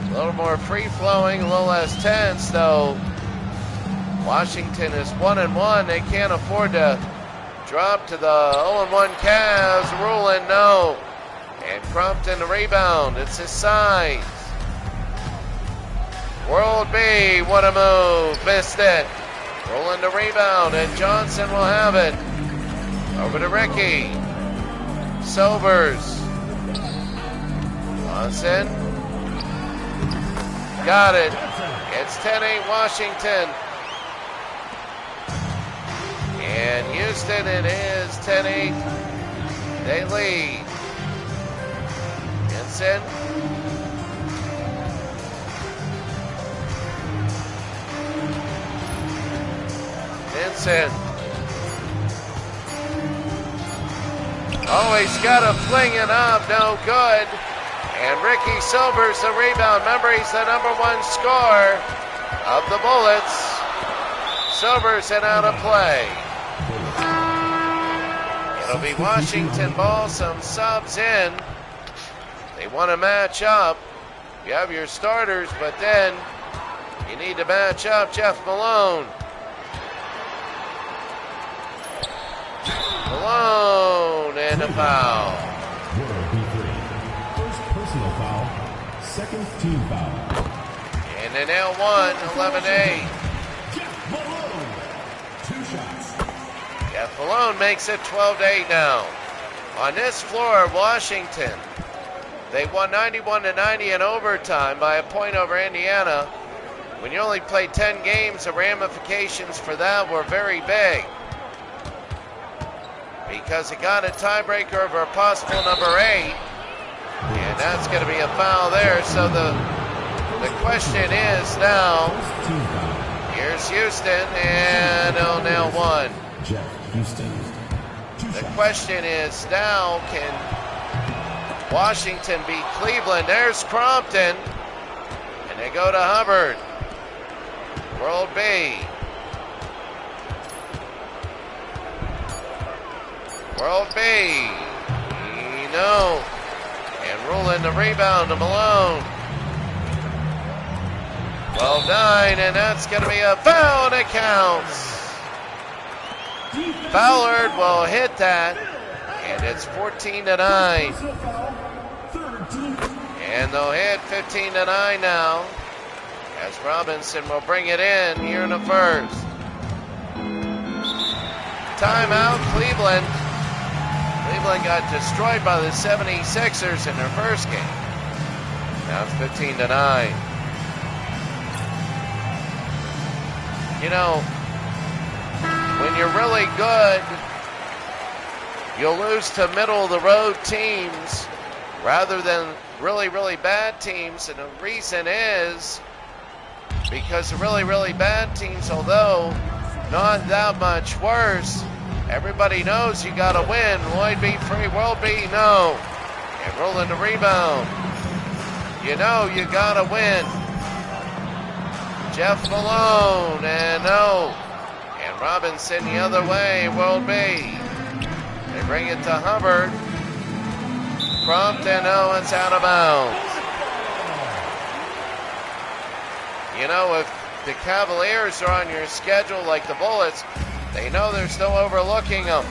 A little more free-flowing, a little less tense, though. Washington is 1-1. They can't afford to drop to the 0-1 Cavs. Ruling no. And Crompton the rebound. It's his size. World B, what a move. Missed it. Rolling the rebound, and Johnson will have it. Over to Ricky. Silvers. Johnson. Got it. It's 10-8 Washington. And Houston, it is 10-8. They lead. Vincent. Vincent. Oh, he's got to fling it up. No good. And Ricky Silvers the rebound. Remember, he's the #1 scorer of the Bullets. Silvers and out of play. It'll be Washington ball. Some subs in. They want to match up. You have your starters, but then you need to match up. Jeff Malone. Malone and a foul. First personal foul, second team foul. And an L1, 11-8. Jeff Malone, 2 shots. Jeff Malone makes it 12-8 now. On this floor, Washington, they won 91-90 in overtime by a point over Indiana. When you only played 10 games, the ramifications for that were very big, because it got a tiebreaker over a possible #8, and that's going to be a foul there. So the question is now, here's Houston, and now one. Jeff Houston. The question is now, can Washington beat Cleveland? There's Crompton, and they go to Hubbard. World B. World B. No. And ruling the rebound to Malone. 12-9, and that's going to be a foul, and it counts. Ballard will hit that, and it's 14-9. And they'll hit 15-9 now, as Robinson will bring it in here in the first. Timeout, Cleveland. Cleveland got destroyed by the 76ers in their first game. Now it's 15-9. You know, when you're really good, you'll lose to middle-of-the-road teams rather than really, really bad teams. And the reason is because the really, really bad teams, although not that much worse, everybody knows you got to win. Lloyd B. Free, World B. No. And rolling the rebound. You know you got to win. Jeff Malone, and no. And Robinson the other way, World B. They bring it to Hubbard. Crompton, no, it's out of bounds. You know, if the Cavaliers are on your schedule like the Bullets, they know they're still overlooking them.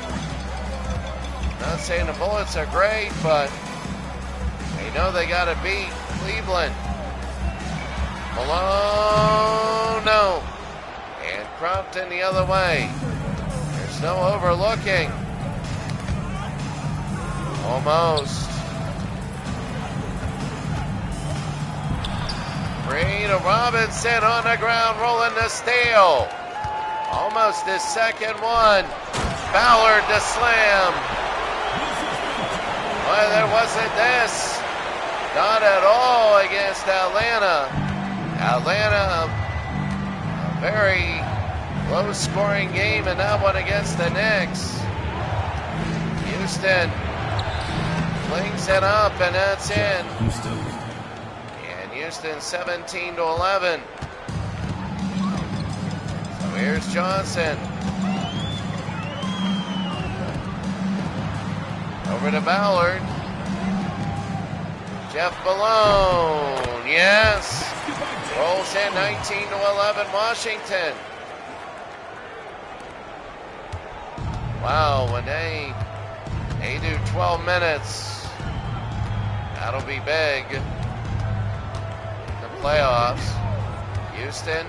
Not saying the Bullets are great, but They know they got to beat Cleveland. Malone, no. And Crompton the other way. There's no overlooking. Almost. Free to Robinson on the ground, rolling to steal. Almost his second one. Ballard to slam. Well, there wasn't this. Not at all against Atlanta. Atlanta, a very low-scoring game in that one against the Knicks. Houston flings it up, and that's in. And Houston 17-11. So here's Johnson. Over to Ballard. Jeff Malone, yes. Rolls in 19-11 Washington. Wow, when they do 12 minutes, that'll be big in the playoffs. Houston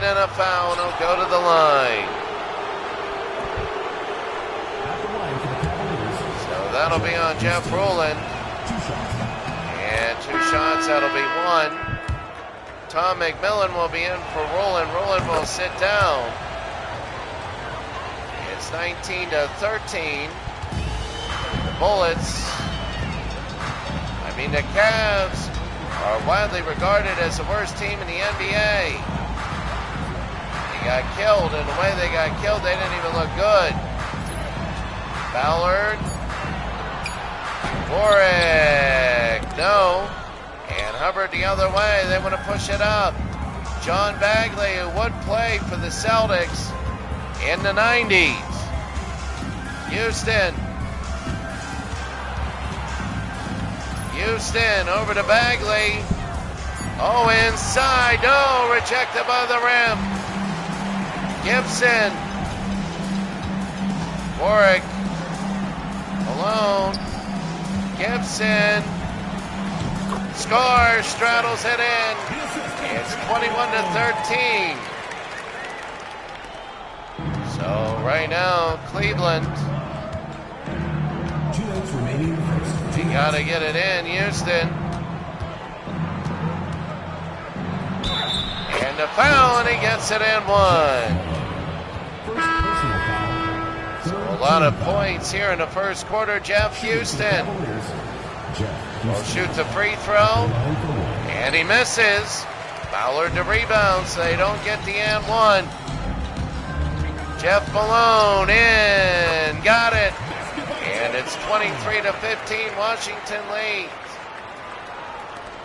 and a foul, and he'll go to the line. That'll be on Jeff Rowland. And 2 shots, that'll be 1. Tom McMillan will be in for Rowland. Rowland will sit down. It's 19-13. The Bullets, the Cavs are widely regarded as the worst team in the NBA. They got killed, and the way they got killed, they didn't even look good. Ballard. Warwick, no. And Hubbard the other way. They want to push it up. John Bagley, who would play for the Celtics in the 90s. Houston over to Bagley. Oh, inside. No, rejected by the rim. Gibson. Warwick alone. Gibson scores, straddles it in. It's 21-13. So right now, Cleveland, 2 minutes remaining in the first. you got to get it in, Houston. And the foul, and he gets it in 1. So a lot of points here in the first quarter. Jeff Houston will shoot the free throw, and he misses. Ballard to rebound, so they don't get the and 1. Jeff Malone in, got it. And it's 23-15, Washington leads.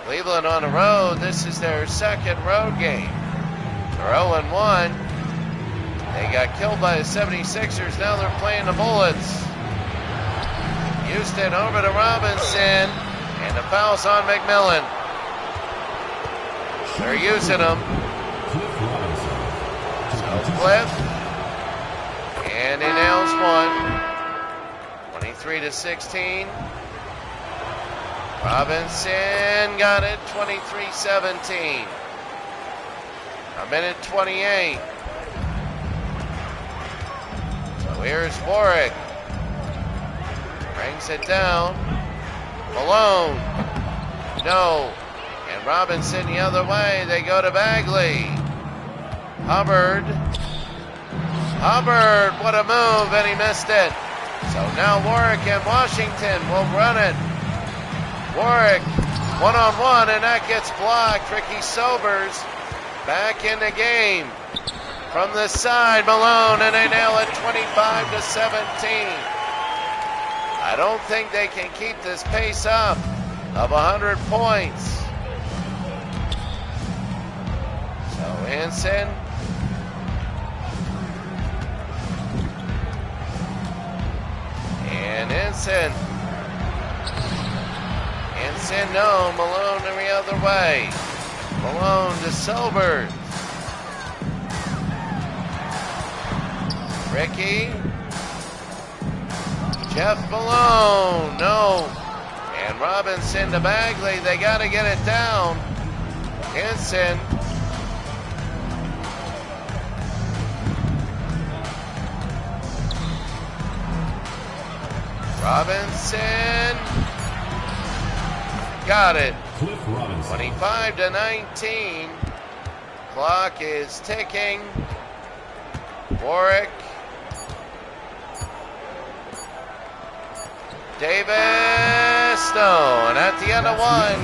Cleveland on the road. This is their second road game. They're 0-1. They got killed by the 76ers. Now they're playing the Bullets. Houston over to Robinson. And the foul's on McMillan. They're using them. So Cliff. And he nails 1. 23-16. Robinson got it. 23-17. A minute 28. So here's Warwick. Brings it down. Malone. No. And Robinson the other way. They go to Bagley. Hubbard. What a move, and he missed it. So now Warwick and Washington will run it. Warwick, one-on-one, and that gets blocked. Ricky Sobers back in the game. From the side, Malone, and they nail it 25-17. I don't think they can keep this pace up of 100 points. So Henson. And Henson, no. Malone every other way. Malone to Silbert. Ricky. Jeff Malone, no. And Robinson to Bagley. They got to get it down. Henson. Robinson. Got it. 25-19. Clock is ticking. Warwick. Davis. No. And at the end of one,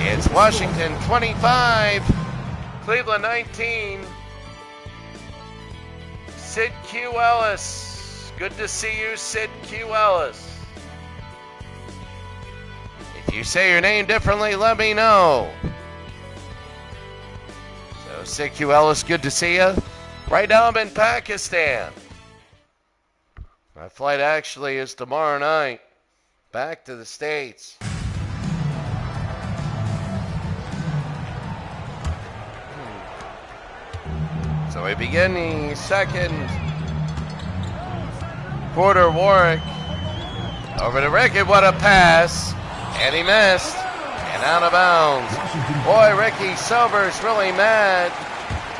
it's Washington 25, Cleveland 19. Sid Q. Ellis. Good to see you, Sid Q. Ellis. If you say your name differently, let me know. So, Sid Q. Ellis, good to see you. Right now I'm in Pakistan. My flight actually is tomorrow night. Back to the States. So we begin the second quarter. Warwick over to Ricky. What a pass. And he missed. And out of bounds. Boy, Ricky Silver's really mad.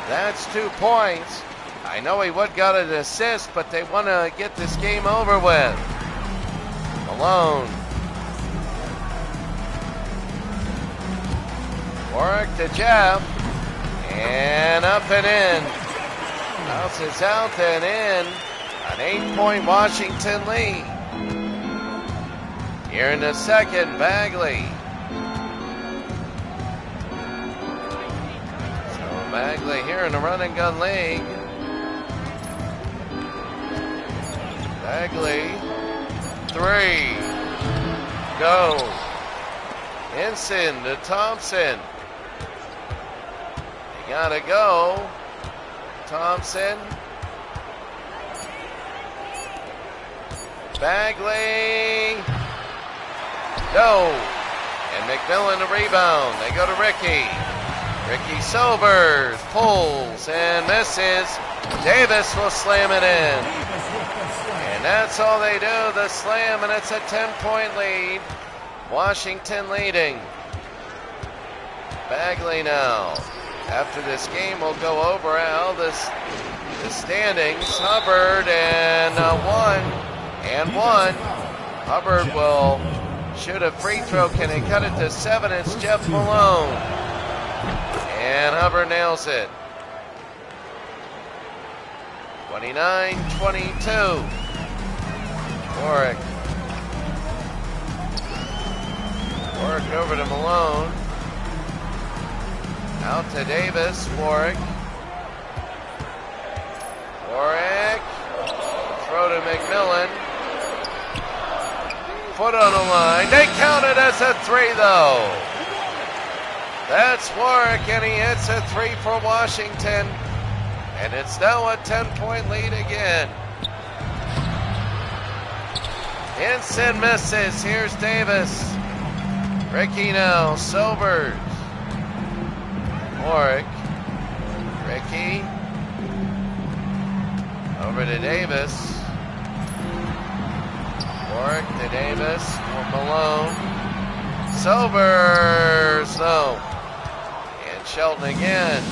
That's 2 points. I know he would got an assist, but they want to get this game over with. Malone. Warwick to Jeff. And up and in. Bounces out and in. An 8-point Washington lead. Here in the second, Bagley. So Bagley here in the run and gun league. Bagley. 3. Go. Henson to Thompson. You gotta go. Thompson. Bagley. No. And McMillan the rebound. They go to Ricky. Ricky Sobers pulls and misses. Davis will slam it in. And that's all they do, the slam, and it's a 10-point lead. Washington leading. Bagley now. After this game, we'll go over all the standings. Hubbard and 1. Hubbard will shoot a free throw. Can he cut it to 7? It's Jeff Malone. And Hubbard nails it. 29-22. Warwick. Warwick over to Malone. Out to Davis. Warwick. Warwick. Throw to McMillan. Foot on the line. They count it as a 3, though. That's Warwick, and he hits a 3 for Washington. And it's now a 10-point lead again. Henson misses. Here's Davis. Ricky now. Sobers. Warwick. Ricky. Over to Davis. Warwick to Davis. Malone. Sobers. No. And Shelton again.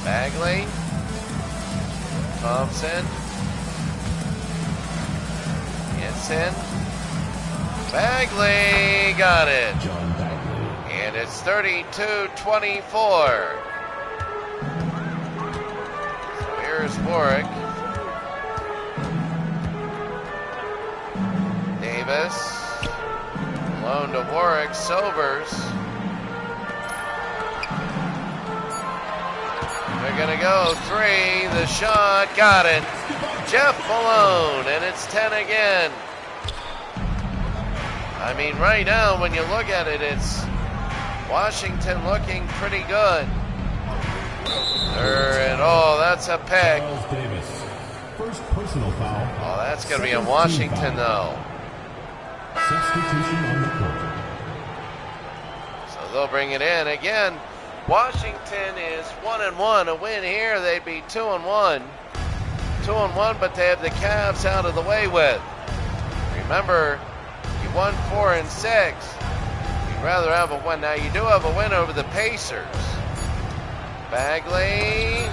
Bagley. Thompson. Henson. Bagley got it. And it's 32-24. So here's Warwick. Davis. Malone to Warwick. Sobers. They're going to go 3. The shot. Got it. Jeff Malone. And it's 10 again. I mean, right now, when you look at it, it's Washington looking pretty good. And that's a pick. First personal foul. Oh, that's going to be in Washington, though. Substitution on the court. So they'll bring it in. Again, Washington is 1-1. A win here, they'd be 2-1. 2-1, but they have the Cavs out of the way with. Remember, you won 4 and 6. You'd rather have a win. Now you do have a win over the Pacers. Bagley.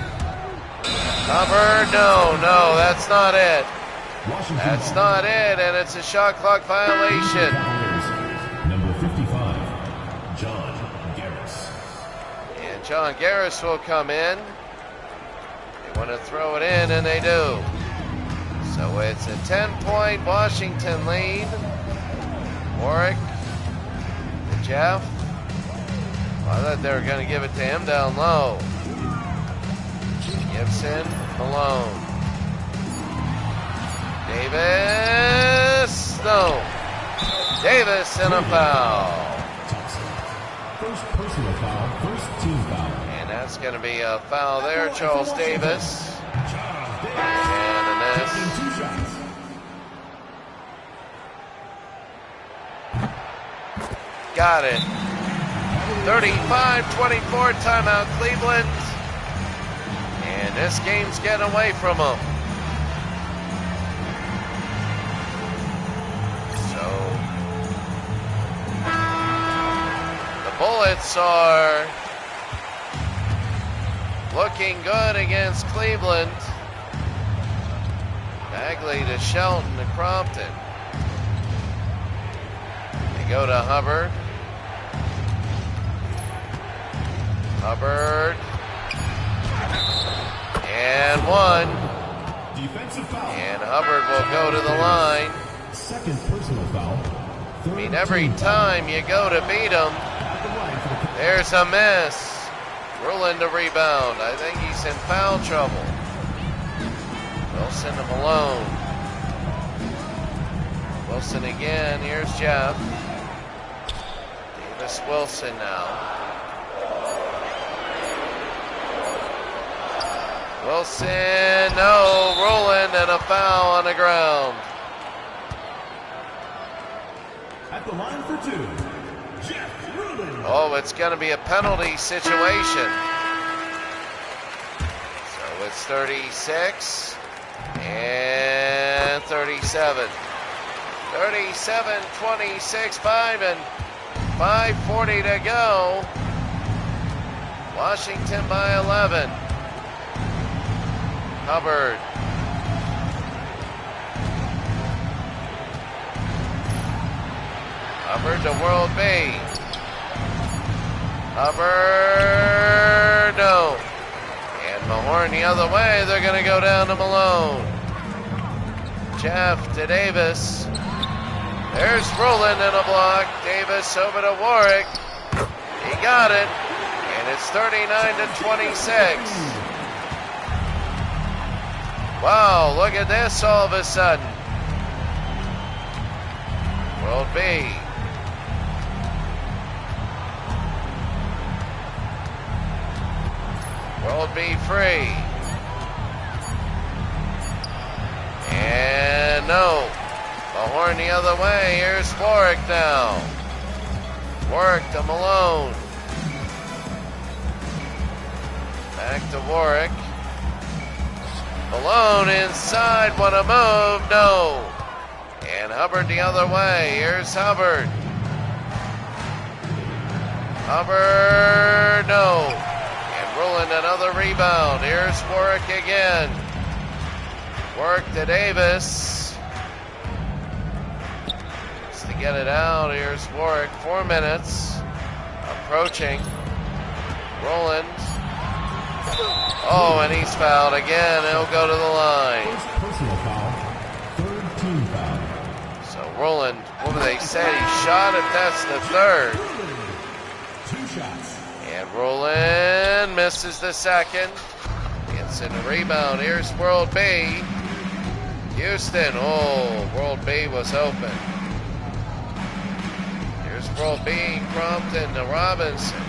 Hubbard. No, that's not it. That's not it, and it's a shot clock violation. Number 55, John Garris. And John Garris will come in. They want to throw it in, and they do. So it's a 10-point Washington lead. Warwick to Jeff. I thought they were going to give it to him down low. Gibson, Malone. Davis, no. Davis and a foul. First personal foul, first team foul. And that's going to be a foul there, Charles Davis. And a miss. Got it. 35-24, timeout Cleveland. And this game's getting away from them. So the Bullets are looking good against Cleveland. Bagley to Shelton to Crompton. They go to Hubbard. Hubbard. And one. Defensive foul. And Hubbard will go to the line. Second personal foul. I mean, every time you go to beat him, there's a miss. Rulin to rebound. I think he's in foul trouble. Wilson to Malone. Wilson again. Here's Jeff. Davis Wilson now. Wilson, no, Rowland and a foul on the ground. At the line for two, Jeff Rowland. Oh, it's going to be a penalty situation. So it's 36 and 37. 37-26, 5:40 to go. Washington by 11. Hubbard. Hubbard to World B. Hubbard, no. And Mahorn the other way. They're going to go down to Malone. Jeff to Davis. There's Rowland in a block. Davis over to Warwick. He got it. And it's 39-26. Wow, look at this all of a sudden. World B. World B free. And no. Mahorn the other way. Here's Warwick now. Warwick to Malone. Back to Warwick. Malone inside, want to move, no. And Hubbard the other way, here's Hubbard. Hubbard, no. And Rowland another rebound, here's Warwick again. Warwick to Davis. Just to get it out, here's Warwick, 4 minutes. Approaching. Rowland. Oh, and he's fouled again. He'll go to the line. First personal foul, third team foul. So Rowland, what do they say? He shot it. That's the third. 2 shots. And Rowland misses the second. Gets in the rebound. Here's World B. Houston. Oh, World B was open. Here's World B. Crompton to Robinson.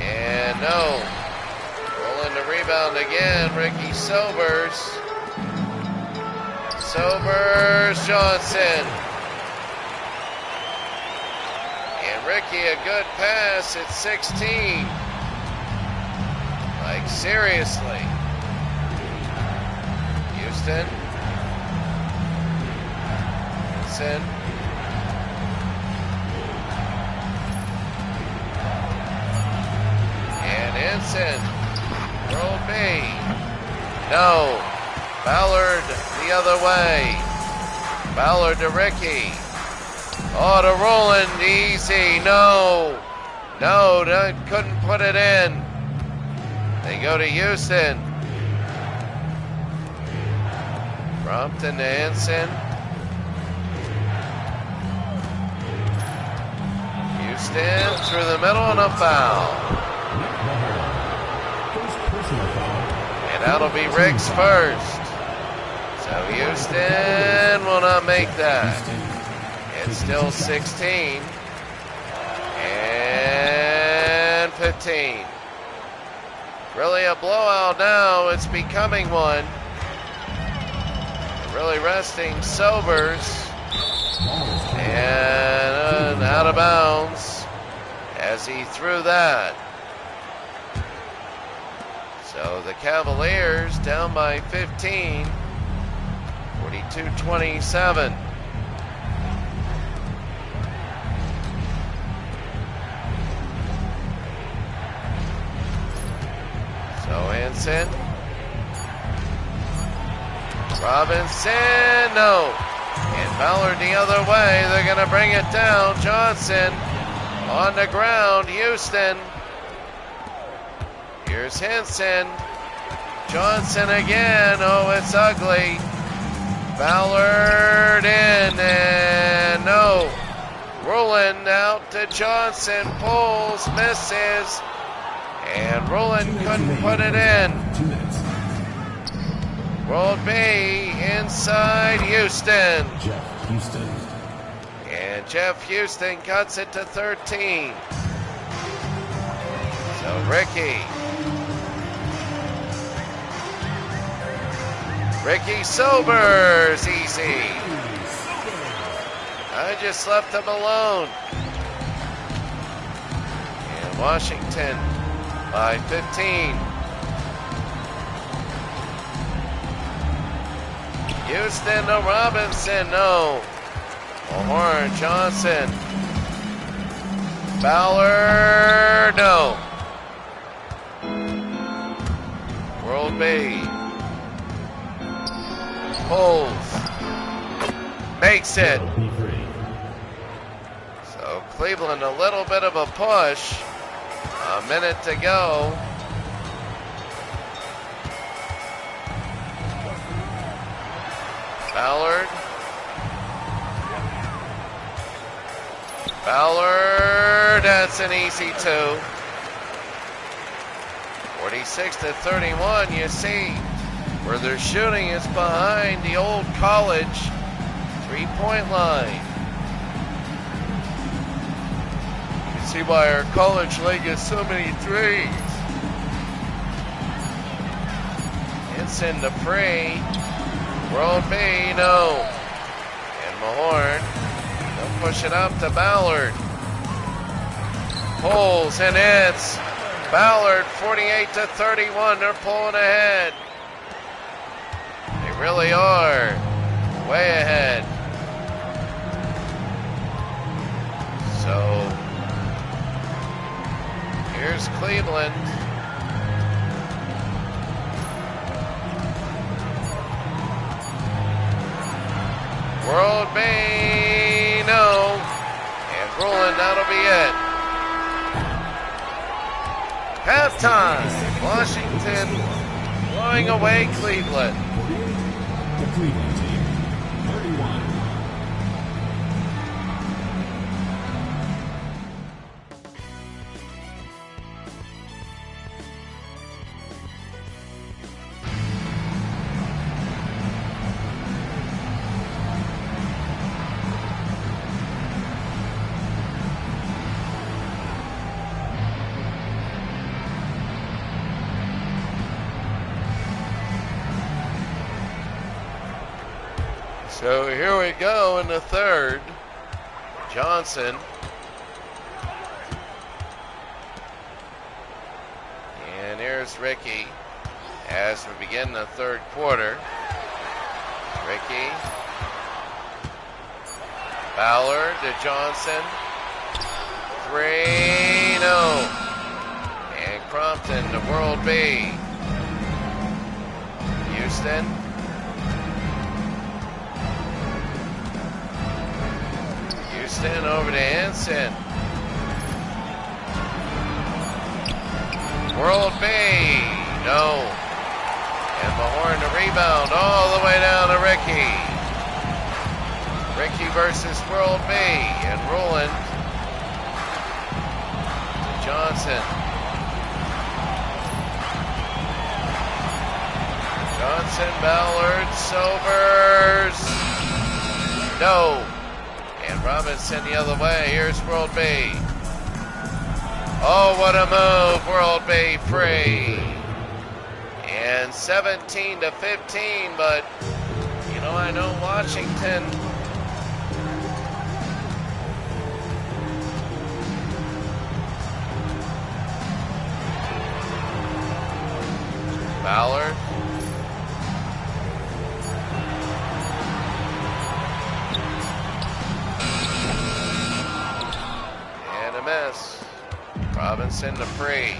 And no. Rolling the rebound again. Ricky Sobers. Sobers, Johnson. And Ricky, a good pass at 16. Like, seriously. Houston. Henson. And Henson. Roll B. No. Ballard the other way. Ballard to Ricky. Oh, to Roland. Easy. No. No, couldn't put it in. They go to Houston. Brompton to Henson. Houston through the middle and a foul. And that'll be Rick's first. So Houston will not make that. It's still 16 and 15. Really a blowout now. It's becoming one. Really resting Sobers. And out of bounds as he threw that. So the Cavaliers down by 15, 42-27. So Henson. Robinson, no. And Ballard the other way. They're going to bring it down. Johnson on the ground. Houston. Here's Henson. Johnson again. Oh, it's ugly. Ballard in and no. Rowland out to Johnson. Pulls, misses. And Rowland couldn't put it in. Rolled B inside Houston. Jeff Houston. And Jeff Houston cuts it to 13. So Ricky Sobers, easy. I just left him alone. And Washington by 15. Houston to Robinson, no. O'Horn, Johnson. Ballard, no. World B. Pulls. Makes it. So Cleveland a little bit of a push. A minute to go. Ballard, that's an easy two. 46-31, you see where they're shooting is behind the old college three-point line. You can see why our college league gets so many threes. Henson to Free. World B, no. And Mahorn, they'll push it up to Ballard. Pulls and it's Ballard 48-31. They're pulling ahead. They really are way ahead. So here's Cleveland. World B, no. And Rowland, that'll be it. Halftime. Washington blowing away Cleveland. The Cleveland team, 31. So here we go in the third. Johnson. And here's Ricky as we begin the third quarter. Ricky. Ballard to Johnson. 3, no. And Crompton to World B. Houston. Houston over to Henson. World B. No. And Mahorn to rebound all the way down to Ricky. Ricky versus World B. And Rowland to Johnson. Johnson, Ballard, Sobers. No. And Robinson the other way. Here's World B. Oh, what a move. World B free. And 17 to 15, but you know, I know Washington. Ballard. And a miss. Robinson to free.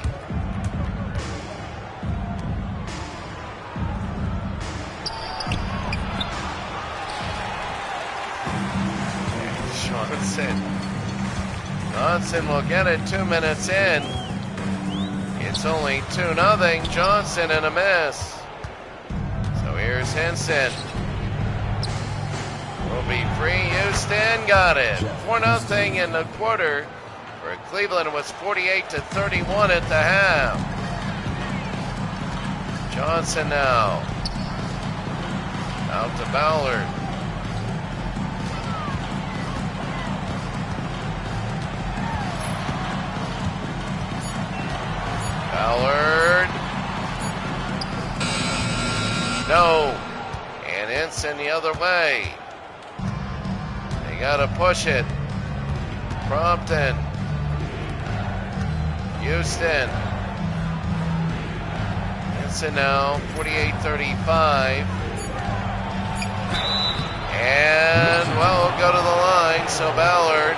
Johnson will get it 2 minutes in. It's only 2-0. Johnson and a miss. So here's Henson. Will be free. Houston got it. 4-0 in the quarter. For Cleveland, it was 48-31 at the half. Johnson now. Out to Ballard. Ballard. No. And Henson the other way. They got to push it. Crompton. Houston. Henson now, 48-35. And, well, go to the line. So Ballard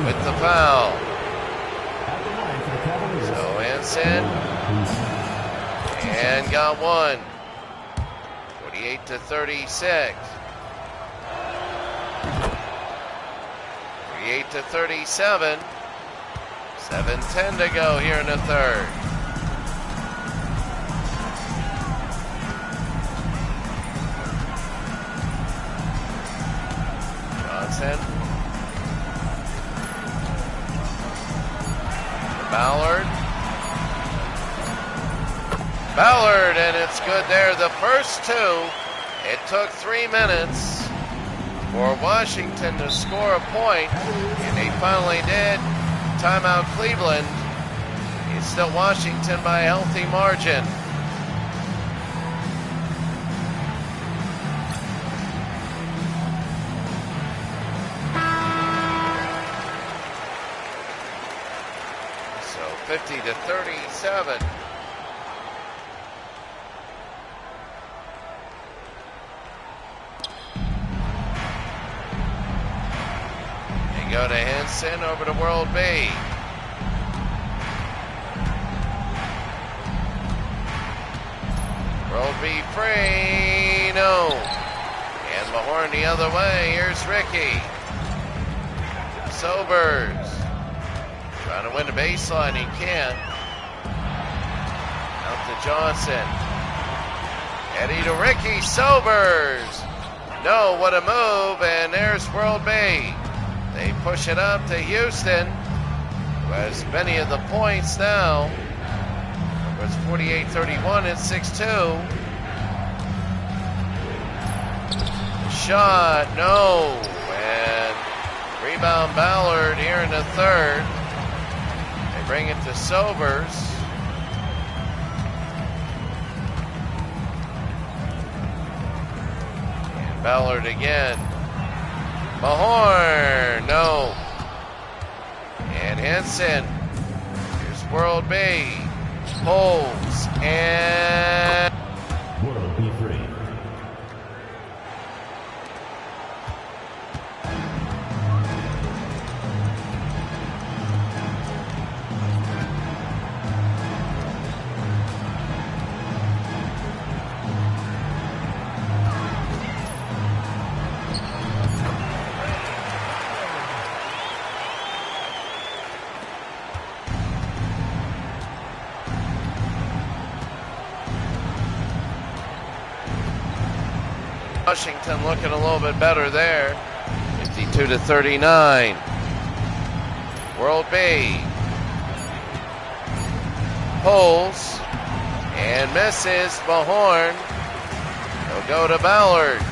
with the foul. So Henson. And got one. 48-36. 48-37. 7:10 to go here in the third. Johnson. Ballard. Ballard, and it's good there. The first two, it took 3 minutes for Washington to score a point, and they finally did. Timeout Cleveland. It's still Washington by a healthy margin. So 50-37. Go to Henson, over to World B. World B free, no. And Mahorn the other way, here's Ricky. Sobers. Trying to win the baseline, he can't. Out to Johnson. Eddie to Ricky, Sobers. No, what a move, and there's World B. They push it up to Houston, who has many of the points now. It was 48-31 at 6-2. Shot, no. And rebound Ballard here in the third. They bring it to Sobers. And Ballard again. Mahorn, no. And Henson. Here's World B. Holds and World B free. Washington looking a little bit better there. 52-39. World B. Pulls and misses Mahorn. He'll go to Ballard.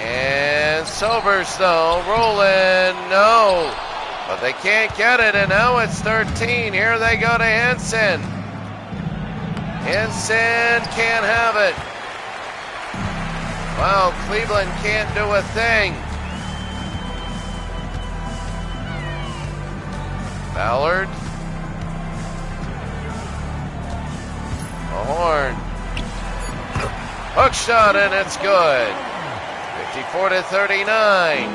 And Sobers though, rolling, no. But they can't get it, and now it's 13. Here they go to Henson. Henson can't have it. Wow, Cleveland can't do a thing. Ballard. Mahorn. Hook shot, and it's good. 54-39.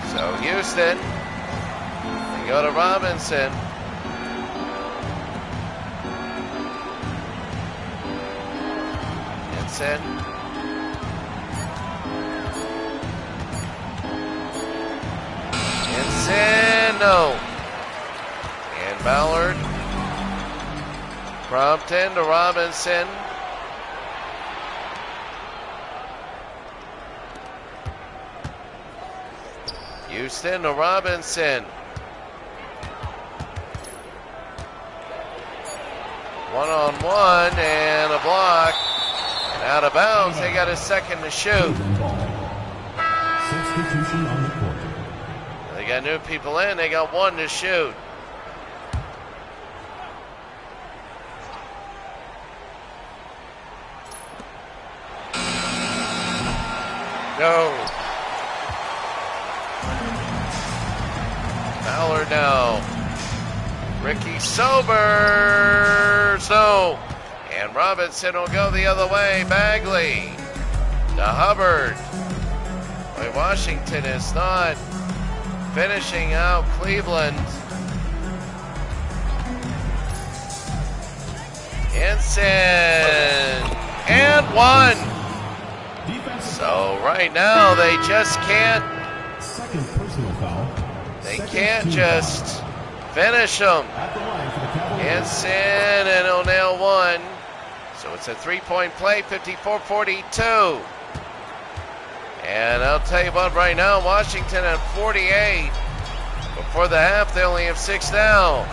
So Houston, they go to Robinson. Henson. Henson, no. And Ballard. Crompton to Robinson. Houston to Robinson. One-on-one and a block. And out of bounds, they got a second to shoot. Substitution on the court. They got new people in, they got one to shoot. No. Ballard now. Ricky Sobers. No. And Robinson will go the other way. Bagley to Hubbard. Boy, Washington is not finishing out Cleveland. Henson. And one. So right now they just can't. Second personal foul. They can't just finish them. Henson and O'Neill one. So it's a three-point play, 54-42. And I'll tell you what, right now, Washington at 48. Before the half, they only have 6 now.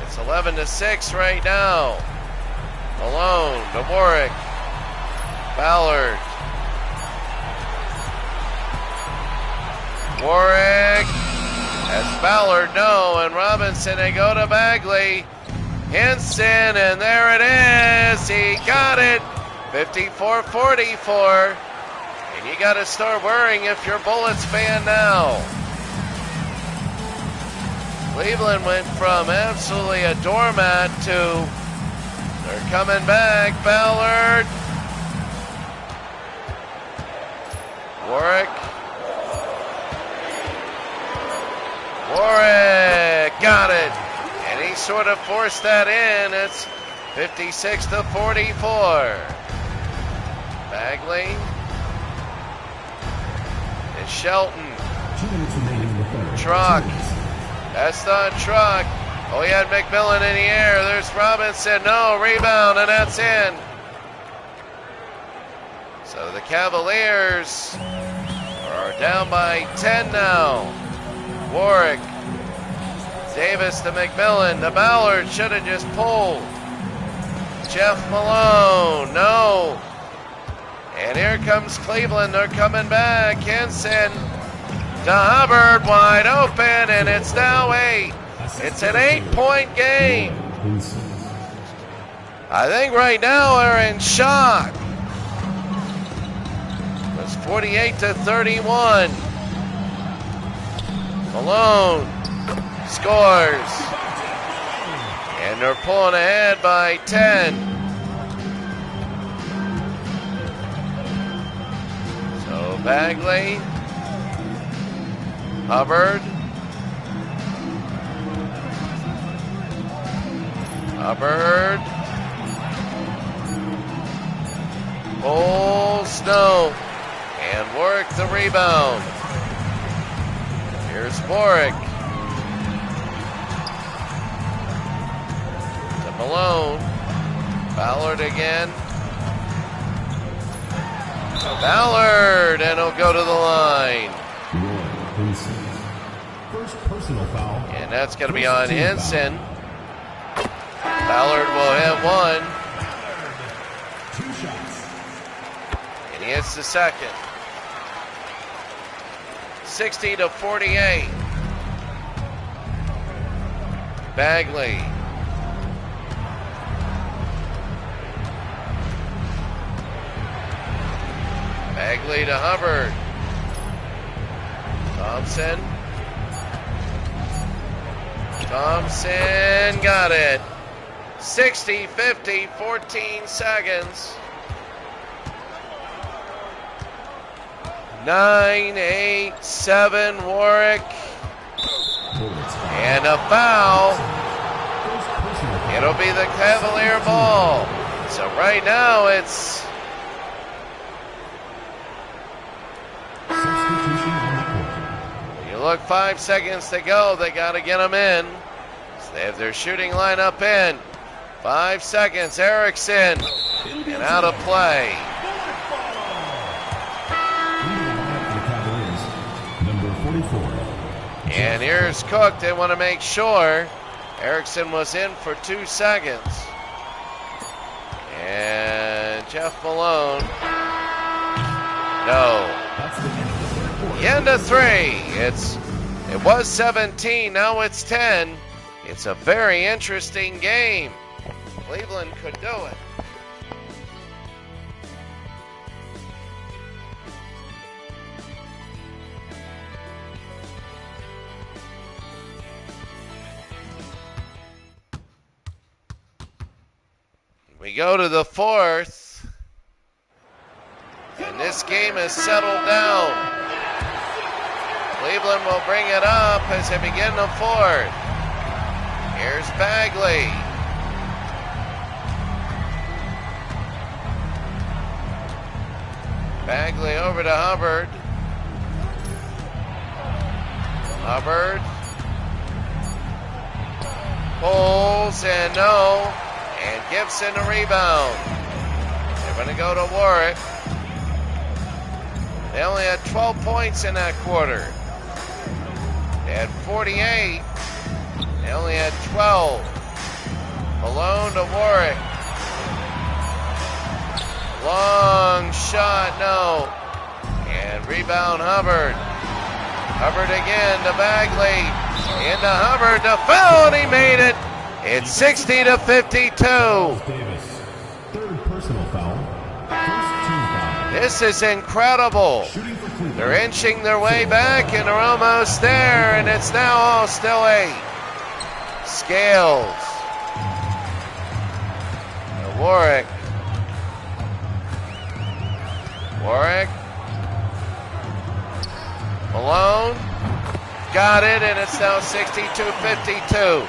It's 11-6 right now. Malone to Warwick. Ballard. Warwick. That's Ballard, no. And Robinson, they go to Bagley. Henson, and there it is. He got it. 54-44. And you got to start worrying if you're Bullets fan now. Cleveland went from absolutely a doormat to they're coming back. Ballard. Warwick. Warwick got it. And he sort of forced that in. It's 56-44. Bagley. And Shelton. 2 minutes remaining in the third. Truck. That's not Truck. Oh, he had McMillan in the air. There's Robinson. No, rebound, and that's in. So the Cavaliers are down by 10 now. Warwick. Davis to McMillan. The Ballard should have just pulled. Jeff Malone. No. And here comes Cleveland. They're coming back. Henson to Hubbard. Wide open. And it's now 8. It's an 8-point game. I think right now they're in shock. It's 48-31. Malone scores. And they're pulling ahead by 10. So Bagley. Hubbard. Hubbard. Pulls, no. And Warwick the rebound. Here's Warwick. To Malone. Ballard again. Ballard, and he'll go to the line. First personal foul. And that's going to be on Henson. Ballard will hit one. 2 shots. And he hits the second. 60-48. Bagley. Bagley to Hubbard. Thompson. Thompson got it. 60-50, 14 seconds. 9-8-7 Warwick. And a foul. It'll be the Cavalier ball. So right now it's you look 5 seconds to go. They got to get them in. So they have their shooting lineup in. 5 seconds. Erickson. And out of play. Number 44. And here's Cook. They want to make sure. Erickson was in for 2 seconds. And Jeff Malone. No. The end of 3. It was 17. Now it's 10. It's a very interesting game. Cleveland could do it. We go to the 4th, and this game is settled down. Cleveland will bring it up as they begin the 4th. Here's Bagley. Bagley over to Hubbard. Hubbard pulls and no. And Gibson a rebound. They're going to go to Warwick. They only had 12 points in that quarter. They had 48. They only had 12. Malone to Warwick. Long shot, no. And rebound Hubbard. Hubbard again to Bagley. Into Hubbard to foul, and he made it. It's 60-52. Davis. Third personal foul. First team foul. This is incredible. Shooting for Cleveland. They're inching their way back, and they're almost there, and it's now all still 8. Scales. And Warwick. Warwick. Malone. Got it, and it's now 62-52.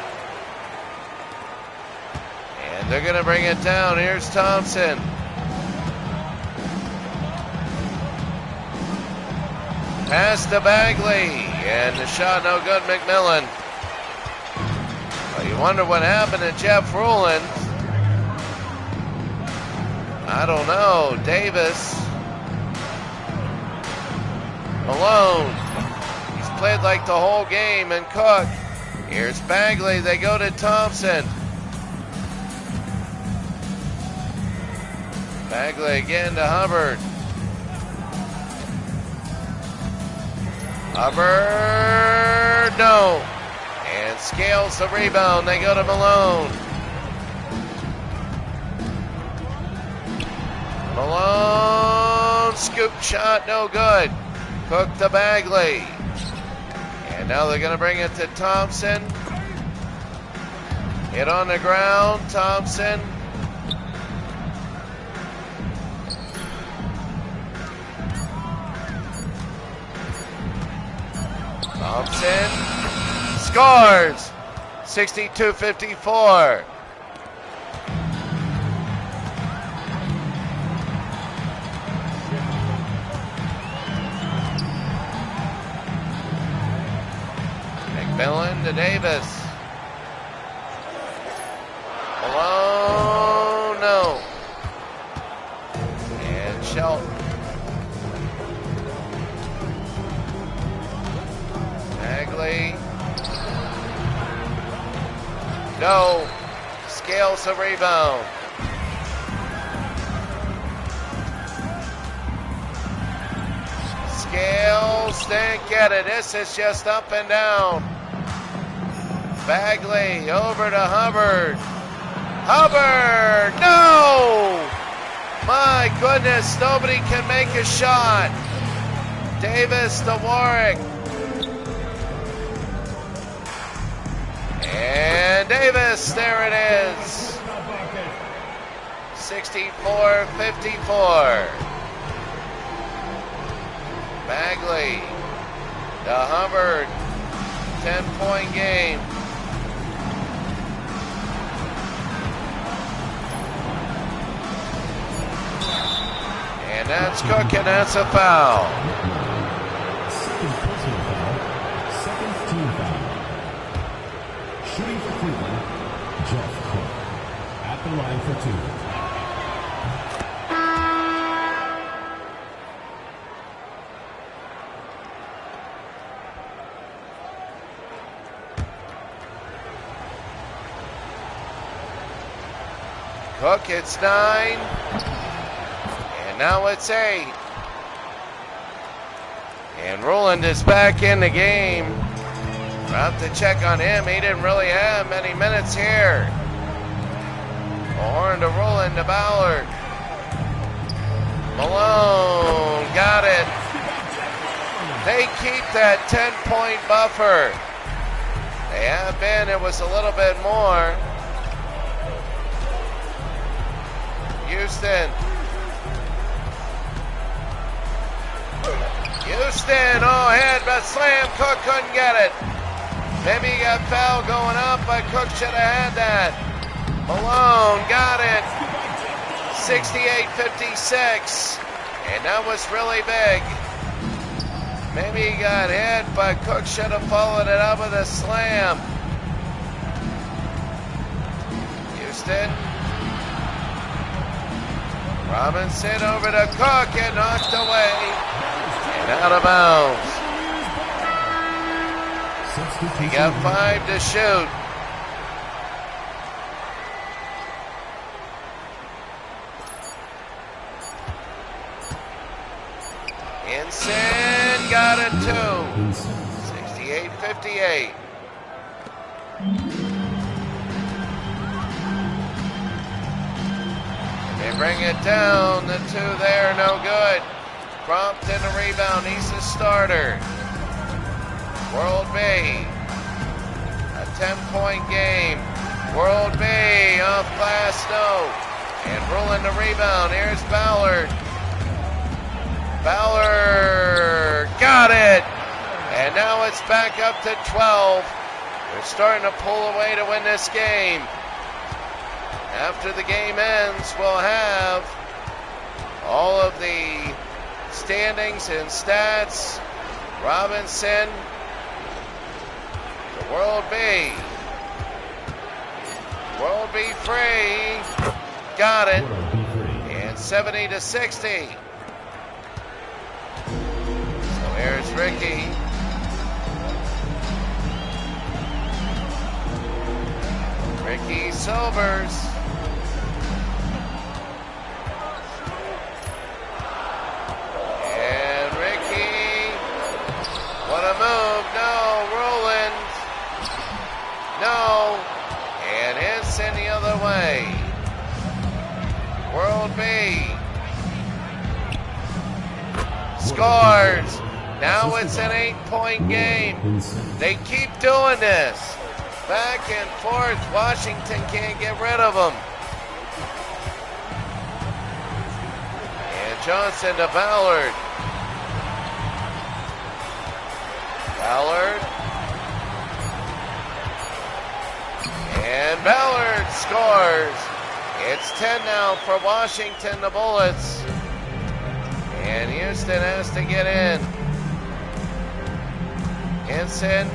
And they're going to bring it down. Here's Thompson. Pass to Bagley. And the shot no good, McMillan. Well, you wonder what happened to Jeff Rulin. I don't know. Davis. Malone. He's played like the whole game. And Cook. Here's Bagley. They go to Thompson. Bagley again to Hubbard. Hubbard, no. And Scales the rebound. They go to Malone. Malone, scoop shot, no good. Cook to Bagley. And now they're going to bring it to Thompson. Hit on the ground, Thompson. Thompson scores. 62-54. McMillan to Davis. Malone, no. No. Scales the rebound. Scales didn't get it. This is just up and down. Bagley over to Hubbard. Hubbard! No! My goodness, nobody can make a shot. Davis to Warwick. And Davis, there it is. 64-54. Bagley to Hubbard. 10-point game. And that's Cook, and that's a foul. Second personal foul. Second team foul. Shooting for Cleveland, Jeff Cook. At the line for two. Cook, it's 9. And now it's 8. And Rowland is back in the game. We'll have to check on him. He didn't really have many minutes here. Horn to Rowland to Ballard. Malone got it. They keep that 10-point buffer. They have been. It was a little bit more. Houston. Oh, head, but slam. Cook couldn't get it. Maybe he got foul going up, but Cook should have had that. Malone got it. 68-56. And that was really big. Maybe he got hit, but Cook should have followed it up with a slam. Houston. Robinson over to Cook and knocked away. And out of bounds. He got 5 to shoot. Ensign got it too. 68-58. They bring it down. The 2 there, no good. Crompton a rebound. He's the starter. World B. A 10-point game. World B off glass, no. And Rowland the rebound. Here's Ballard. Ballard got it. And now it's back up to 12. They're starting to pull away to win this game. After the game ends, we'll have all of the standings and stats. Robinson, the World B. World B free. Got it. And 70-60. So here's Ricky. Ricky Silvers. And Ricky. What a move. No. Rowland. No. And Henson the other way. World B. Scores. Now it's an 8-point game. They keep doing this. Back and forth. Washington can't get rid of them. And Johnson to Ballard. Ballard. And Ballard scores. It's 10 now for Washington, the Bullets. And Houston has to get in. Henson.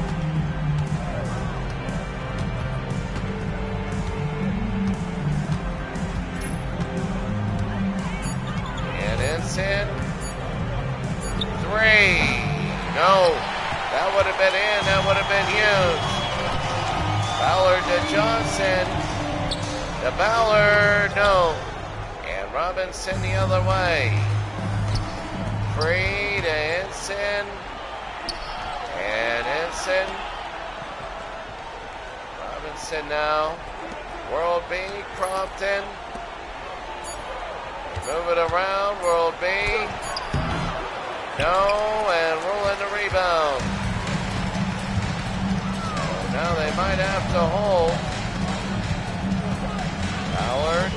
And Henson. 3. No. That would have been in. That would have been huge. Ballard to Johnson. To Ballard, no. And Robinson the other way. Free to Ensign. And Ensign. Robinson now. World B, Crompton. Move it around, World B. No, and rolling the rebound. So now they might have to hold. Howard.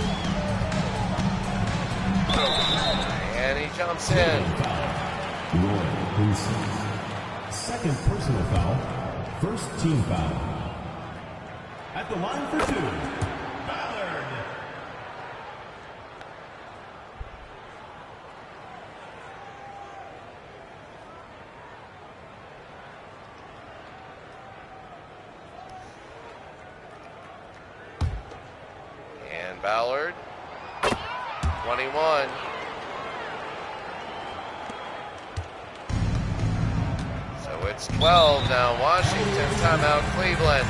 And he jumps in. Second personal foul. First team foul. At the line for two, Ballard. And Ballard, 21. So it's 12 now. Washington, timeout, Cleveland.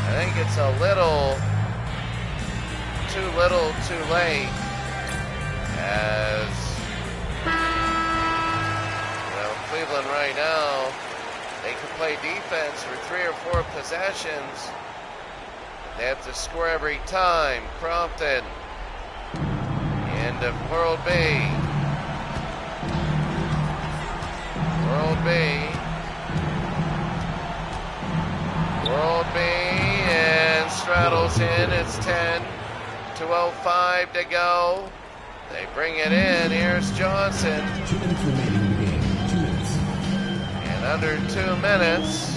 I think it's a little too late, as Cleveland right now, they can play defense for 3 or 4 possessions. They have to score every time. Crompton into World B. World B. World B, and straddles in. It's 10. 2:05 to go. They bring it in. Here's Johnson. 2 minutes remaining in the game. 2 minutes. And under 2 minutes.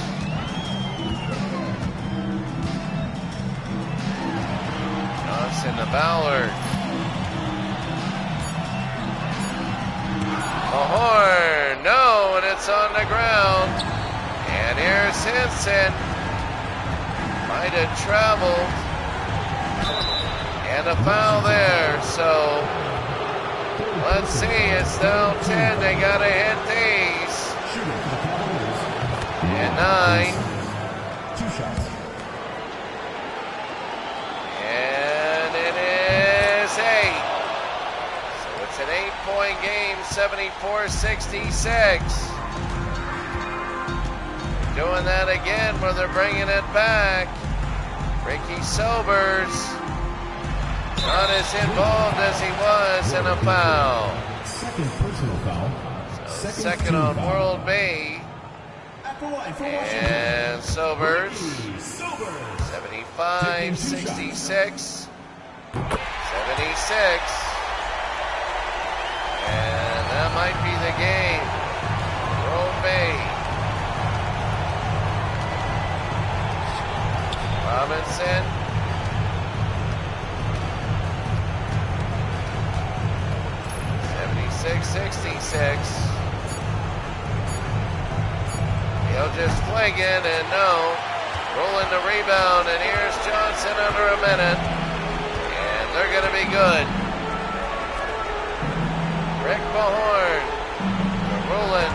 Johnson to Ballard. Mahorn, no, and it's on the ground. And here's Henson. Might have traveled. And a foul there. So let's see. It's down 10. They got to hit these. And 9. 2 shots. And it is 8. So it's an 8-point game, 74-66. Doing that again where they're bringing it back. Ricky Sobers, not as involved as he was in a foul. Second personal foul. So second on foul. World B. And Sobers, 75-66. 76. And that might be the game. World B. Robinson. .66. He'll just fling in and no. Rolling the rebound, and here's Johnson under a minute. And they're going to be good. Rick Mahorn. Rolling.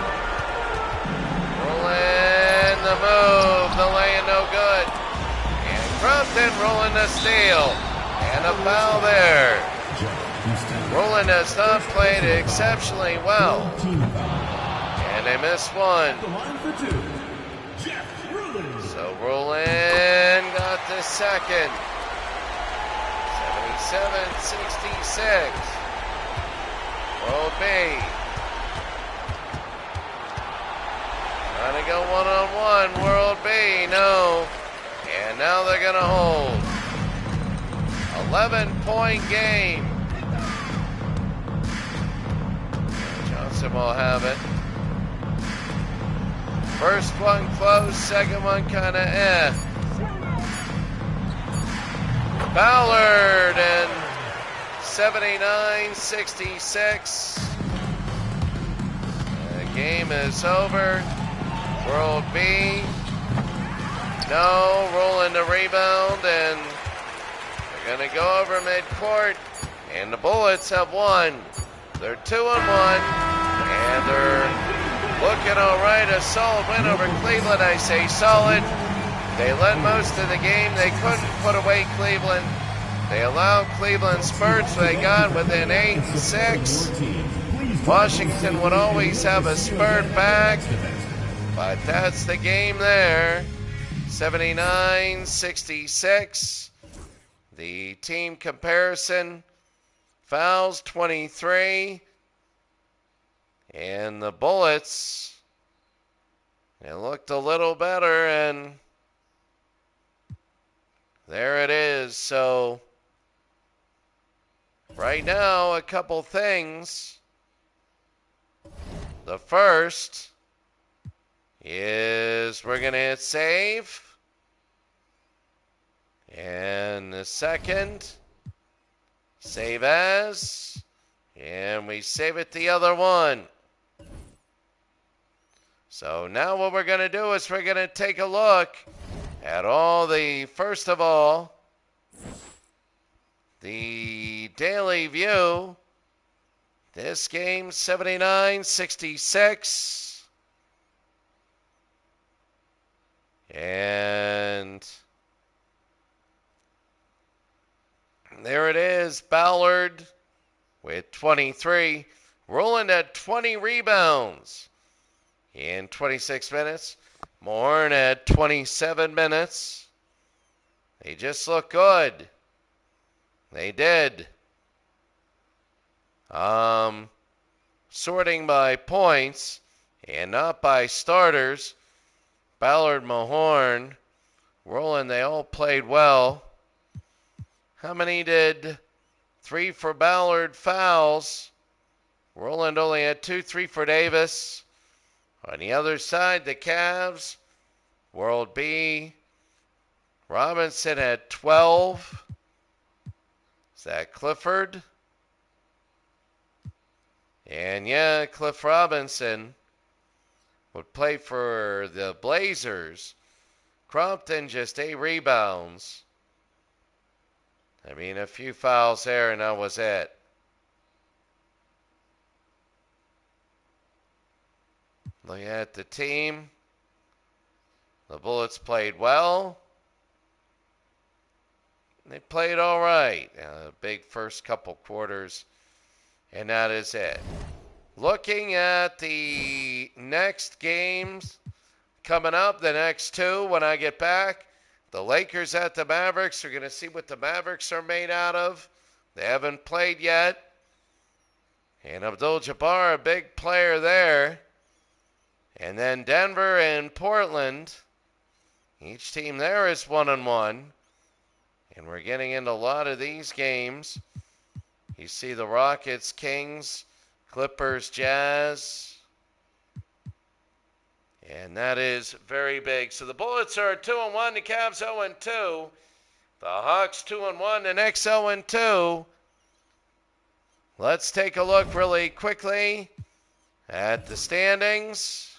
Rolling the move. The lay no good. Crompton rolling the steal, and a foul there. Rowland has not played exceptionally well, and they missed one. So Rowland got the second. 77-66. World B. Trying to go one-on-one. World B, no. And now they're going to hold. 11-point game. Johnson will have it. First one close, second one kind of Ballard, and 79-66. The game is over. World B. No, rolling the rebound, and they're going to go over midcourt, and the Bullets have won. They're 2-1, and they're looking all right. A solid win over Cleveland. I say solid. They led most of the game. They couldn't put away Cleveland. They allowed Cleveland spurts. They got within 8 and 6. Washington would always have a spurt back, but that's the game there. 79-66. The team comparison, fouls 23. And the Bullets, it looked a little better, and there it is. So right now, a couple things. The first is we're going to hit save. And the second, save as. And we save it the other one. So now what we're going to do is we're going to take a look at first of all, the Daily View. This game, 79-66. And there it is, Ballard with 23. Rolling at 20 rebounds in 26 minutes. Moore at 27 minutes. They just look good. They did. Sorting by points and not by starters. Ballard, Mahorn, Rowland, they all played well. How many did? 3 for Ballard, fouls. Rowland only had 2, 3 for Davis. On the other side, the Cavs, World B, Robinson had 12. Is that Clifford? And yeah, Cliff Robinson would play for the Blazers. Crompton just 8 rebounds. I mean, a few fouls there, and that was it. Look at the team. The Bullets played well. They played all right. Big first couple quarters, and that is it. Looking at the next games coming up, the next 2 when I get back. The Lakers at the Mavericks. We're going to see what the Mavericks are made out of. They haven't played yet. And Abdul-Jabbar, a big player there. And then Denver and Portland. Each team there is 1-1. And we're getting into a lot of these games. You see the Rockets, Kings, Clippers, Jazz. And that is very big. So the Bullets are 2-1, the Cavs 0-2. The Hawks 2-1, the Knicks 0-2. Let's take a look really quickly at the standings.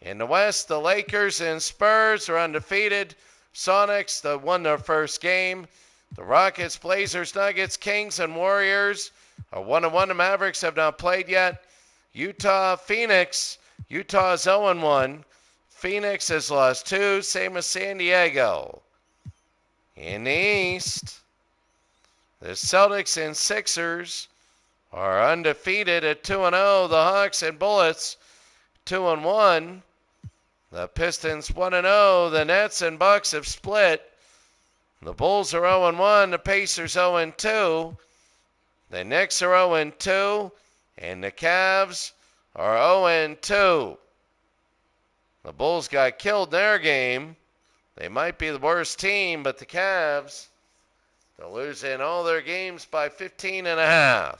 In the West, the Lakers and Spurs are undefeated. Sonics won their first game. The Rockets, Blazers, Nuggets, Kings, and Warriors are 1-1. The Mavericks have not played yet. Utah, Phoenix. Utah is 0-1. Phoenix has lost 2, same as San Diego. In the East, the Celtics and Sixers are undefeated at 2-0. The Hawks and Bullets 2-1. The Pistons 1-0. The Nets and Bucks have split. The Bulls are 0-1. The Pacers 0-2. The Knicks are 0-2. And the Cavs are 0-2. The Bulls got killed in their game. They might be the worst team, but the Cavs, they're losing all their games by 15.5.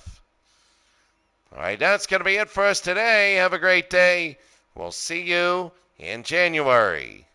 All right, that's going to be it for us today. Have a great day. We'll see you in January.